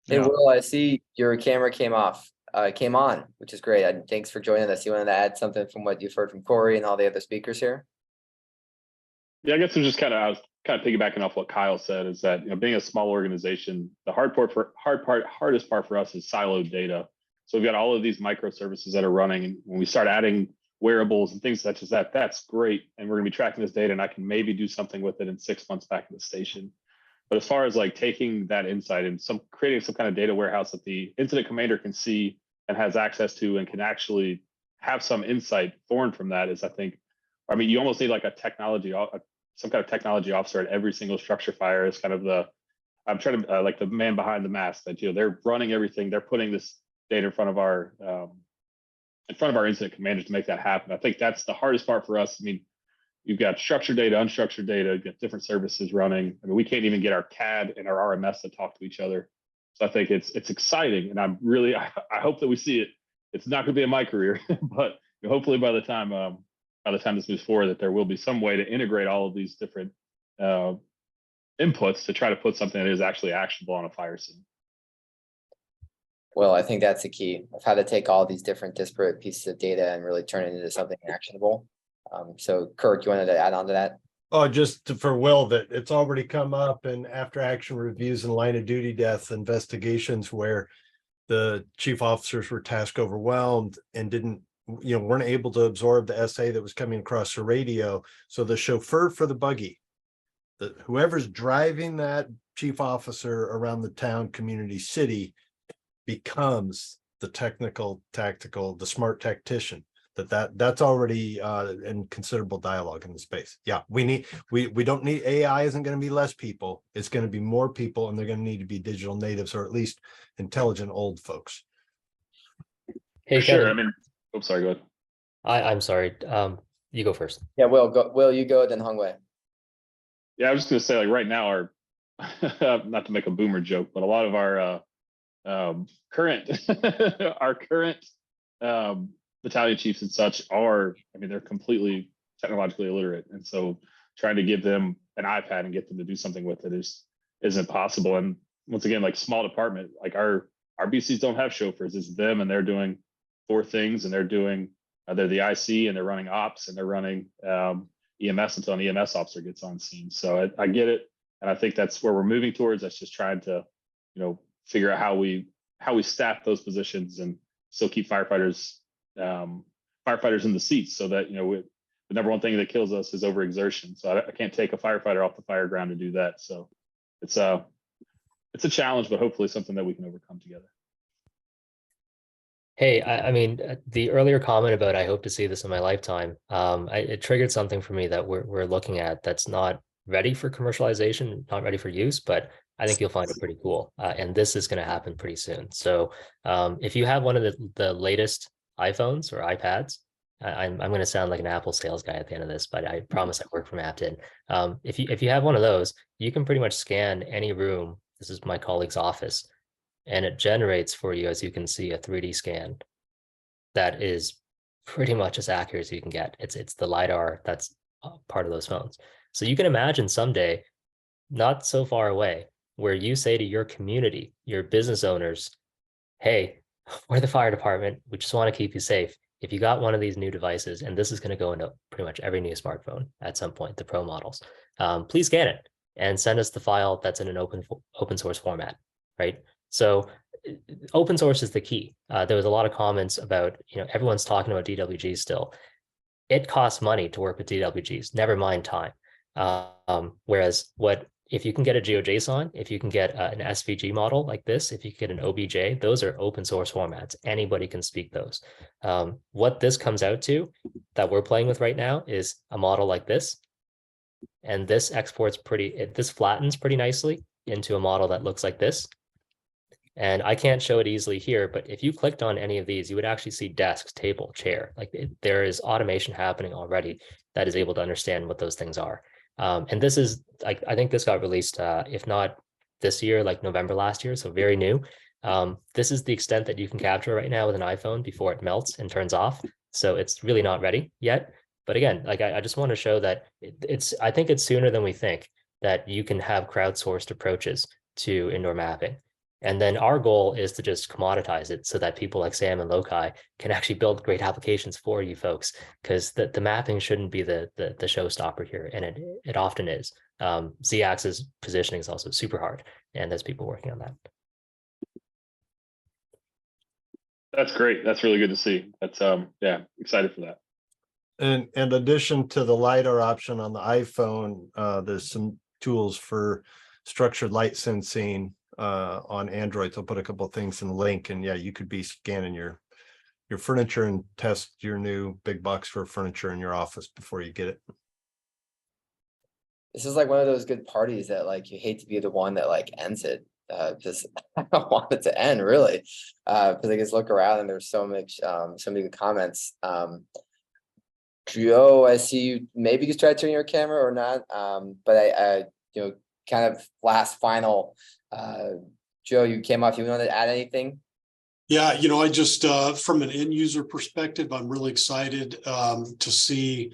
Hey, Will, I see your camera came on, which is great. And thanks for joining us. You wanted to add something from what you've heard from Corey and all the other speakers here? Yeah, I guess it's just I was kind of piggybacking off what Kyle said, is that being a small organization, the hardest part for us is siloed data. So we've got all of these microservices that are running, and when we start adding wearables and things such as that, that's great. And we're gonna be tracking this data and I can maybe do something with it in 6 months back at the station. But as far as like taking that insight and creating some kind of data warehouse that the incident commander can see and has access to and can actually have some insight formed from that is, you almost need like some kind of technology officer at every single structure fire is kind of like the man behind the mask that, they're running everything. They're putting this data in front of our incident commanders to make that happen. I think that's the hardest part for us. I mean, you've got structured data, unstructured data, you've got different services running. I mean, we can't even get our CAD and our RMS to talk to each other. So I think it's exciting, and I hope that we see it. It's not going to be in my career, but hopefully by the time this moves forward, that there will be some way to integrate all of these different inputs to try to put something that is actually actionable on a fire scene. Well, I think that's the key of how to take all these different disparate pieces of data and really turn it into something actionable. So Kirk, you wanted to add on to that? Oh, for Will, that it's already come up in after action reviews and line of duty death investigations where the chief officers were task overwhelmed and weren't able to absorb the SA that was coming across the radio. So the chauffeur for the buggy, whoever's driving that chief officer around the town, community, city, becomes the the smart tactician. That's already in considerable dialogue in the space. Yeah, we don't need AI. Isn't going to be less people. It's going to be more people, and they're going to need to be digital natives or at least intelligent old folks. Hey, sure. Sorry, go ahead. I'm sorry. You go first. Yeah, Will, you go, then Hongwei. Yeah, I was just gonna say, like, right now, not to make a boomer joke, but a lot of our current battalion chiefs and such they're completely technologically illiterate, and so trying to give them an iPad and get them to do something with it isn't possible. And once again, like small department, like our BCs don't have chauffeurs. It's them, and they're doing 4 things, and they're doing they're the IC, and they're running ops, and they're running EMS until an EMS officer gets on scene. So I get it, and I think that's where we're moving towards. That's just trying to figure out how we staff those positions and still keep firefighters in the seats, so that the number one thing that kills us is overexertion. So I can't take a firefighter off the fire ground to do that. So it's a challenge, but hopefully something that we can overcome together. Hey, I mean, the earlier comment about I hope to see this in my lifetime, it triggered something for me that we're looking at that's not ready for commercialization, not ready for use, but I think you'll find it pretty cool. And this is going to happen pretty soon. So if you have one of the latest iPhones or iPads, I'm going to sound like an Apple sales guy at the end of this, but I promise I work for Mappedin. If you have one of those, you can pretty much scan any room. This is my colleague's office, and it generates for you, as you can see, a 3D scan that is pretty much as accurate as you can get. It's the LiDAR that's part of those phones. So you can imagine someday, not so far away, where you say to your community, your business owners, hey, we're the fire department. We just want to keep you safe. If you got one of these new devices, and this is going to go into pretty much every new smartphone at some point, the pro models, please scan it and send us the file that's in an open source format, right? So open source is the key. There was a lot of comments about, everyone's talking about DWGs still. It costs money to work with DWGs, never mind time. Whereas if you can get a GeoJSON, if you can get an SVG model like this, if you get an OBJ, those are open source formats. Anybody can speak those. What this comes out to that we're playing with right now is a model like this. And this exports this flattens pretty nicely into a model that looks like this. And I can't show it easily here, but if you clicked on any of these, you would actually see desk, table, chair. There is automation happening already that is able to understand what those things are. And this is, I think this got released, if not this year, like November last year, so very new. This is the extent that you can capture right now with an iPhone before it melts and turns off. So it's really not ready yet. But again, I just want to show that I think it's sooner than we think that you can have crowdsourced approaches to indoor mapping. And then our goal is to just commoditize it so that people like Sam and LOCI can actually build great applications for you folks, because the mapping shouldn't be the showstopper here, and it often is. Z-axis positioning is also super hard, and there's people working on that. That's great. That's really good to see. That's yeah, excited for that. And in addition to the LiDAR option on the iPhone, there's some tools for structured light sensing on Android. They'll put a couple of things in the link, and yeah, you could be scanning your furniture and test your new big box for furniture in your office before you get it. This is like one of those good parties that you hate to be the one that ends it. Just I don't want it to end really, because I just look around and there's so many good comments. Joe, I see you. Maybe you try to turn your camera or not. But I kind of last final. Joe, you came off. You want to add anything? Yeah, I just from an end user perspective, I'm really excited to see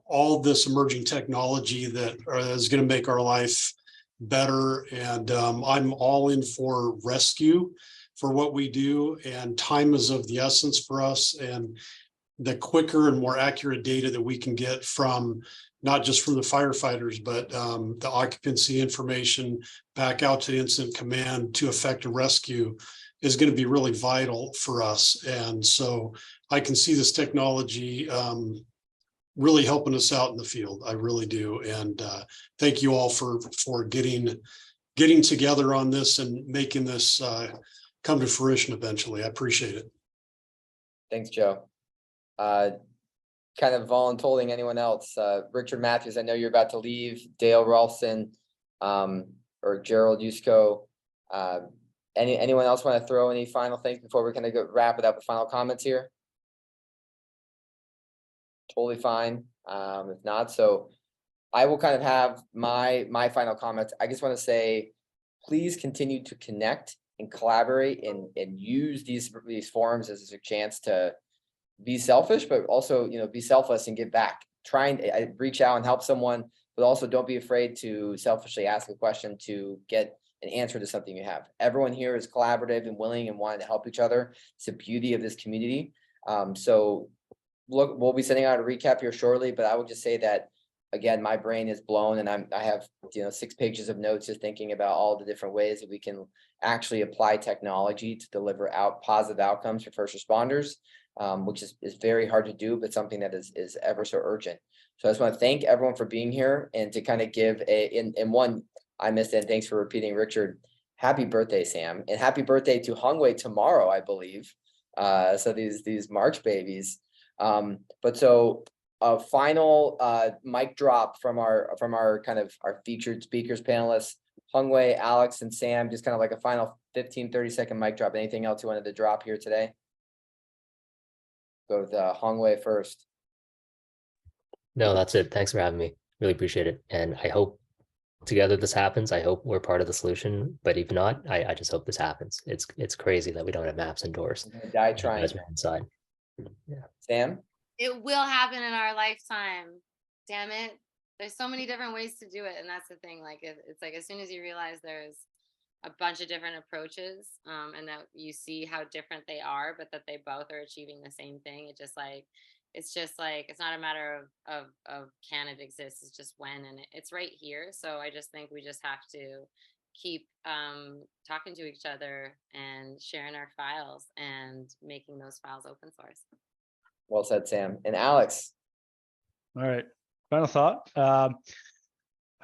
all this emerging technology that is going to make our life better. And I'm all in for rescue for what we do. And time is of the essence for us. And the quicker and more accurate data that we can get from not just from the firefighters, but the occupancy information back out to incident command to effect a rescue is going to be really vital for us. And so I can see this technology really helping us out in the field. I really do. And thank you all for getting together on this and making this come to fruition eventually. I appreciate it. Thanks, Joe. Kind of volunteering anyone else. Richard Mathews, I know you're about to leave. Dale Ralston, or Gerald Yusko. Anyone else want to throw any final things before we're going to wrap it up with final comments here? Totally fine. If not, so I will kind of have my final comments. I just want to say, please continue to connect and collaborate and use these forums as a chance to be selfish, but also, be selfless and give back. Try and reach out and help someone, but also don't be afraid to selfishly ask a question to get an answer to something you have. Everyone here is collaborative and willing and wanting to help each other. It's the beauty of this community. So look, we'll be sending out a recap here shortly, but I would just say that, again, my brain is blown, and I have 6 pages of notes just thinking about all the different ways that we can actually apply technology to deliver positive outcomes for first responders, which is very hard to do, but something that is ever so urgent. So I just want to thank everyone for being here, and to kind of give one, I missed it, and thanks for repeating, Richard. Happy birthday, Sam, and happy birthday to Hongwei tomorrow, I believe. So these March babies. But so a final mic drop from our kind of our featured speakers panelists, Hongwei, Alex, and Sam, just kind of like a final 15-30 second mic drop. Anything else you wanted to drop here today? Go with Hongwei first. No, that's it. Thanks for having me. Really appreciate it. And I hope together this happens. I hope we're part of the solution, but if not, I just hope this happens. It's crazy that we don't have maps indoors. I'm gonna die trying. Inside. Yeah. Sam? It will happen in our lifetime. damn it. There's so many different ways to do it. And that's the thing. Like, it's like, as soon as you realize there's a bunch of different approaches, and that you see how different they are, but that they both are achieving the same thing. It's just like, it's not a matter of can it exist, it's just when, and it's right here. So I just think we just have to keep talking to each other and sharing our files and making those files open source. Well said, Sam. And Alex. All right. Final thought.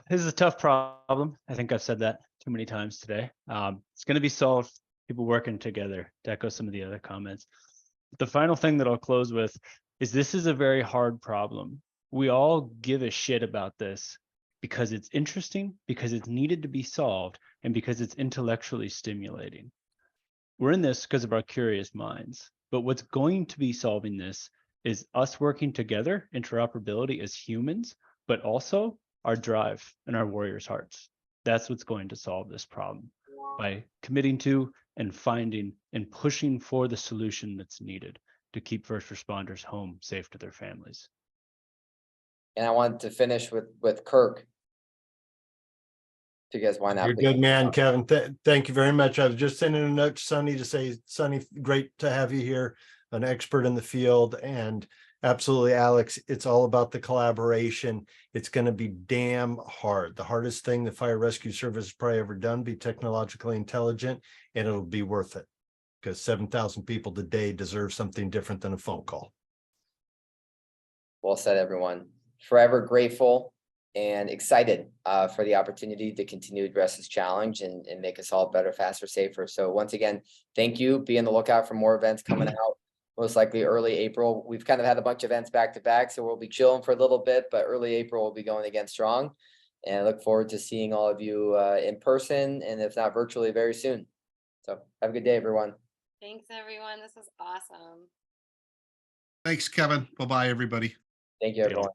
This is a tough problem. I think I've said that too many times today. It's going to be solved. People working together, to echo some of the other comments. The final thing that I'll close with is this is a very hard problem. We all give a shit about this because it's interesting, because it's needed to be solved, and because it's intellectually stimulating. We're in this because of our curious minds, but what's going to be solving this is us working together, interoperability as humans, but also our drive and our warriors' hearts. That's what's going to solve this problem, by committing to and finding and pushing for the solution that's needed to keep first responders home safe to their families. And I wanted to finish with Kirk. So you guys, why not? You're a good man, Kevin. Thank you very much. I was just sending a note to Sonny to say, Sonny, great to have you here, an expert in the field. And absolutely, Alex, it's all about the collaboration. It's going to be damn hard. The hardest thing the fire rescue service has probably ever done, be technologically intelligent, and it'll be worth it, because 7,000 people today deserve something different than a phone call. Well said, everyone. Forever grateful and excited for the opportunity to continue to address this challenge and make us all better, faster, safer. So once again, thank you. Be on the lookout for more events coming out, most likely early April. We've kind of had a bunch of events back to back, so we'll be chilling for a little bit, but early April we'll be going again strong. And I look forward to seeing all of you in person, and if not virtually, very soon. So have a good day, everyone. Thanks, everyone. This was awesome. Thanks, Kevin. Bye-bye, everybody. Thank you, everyone.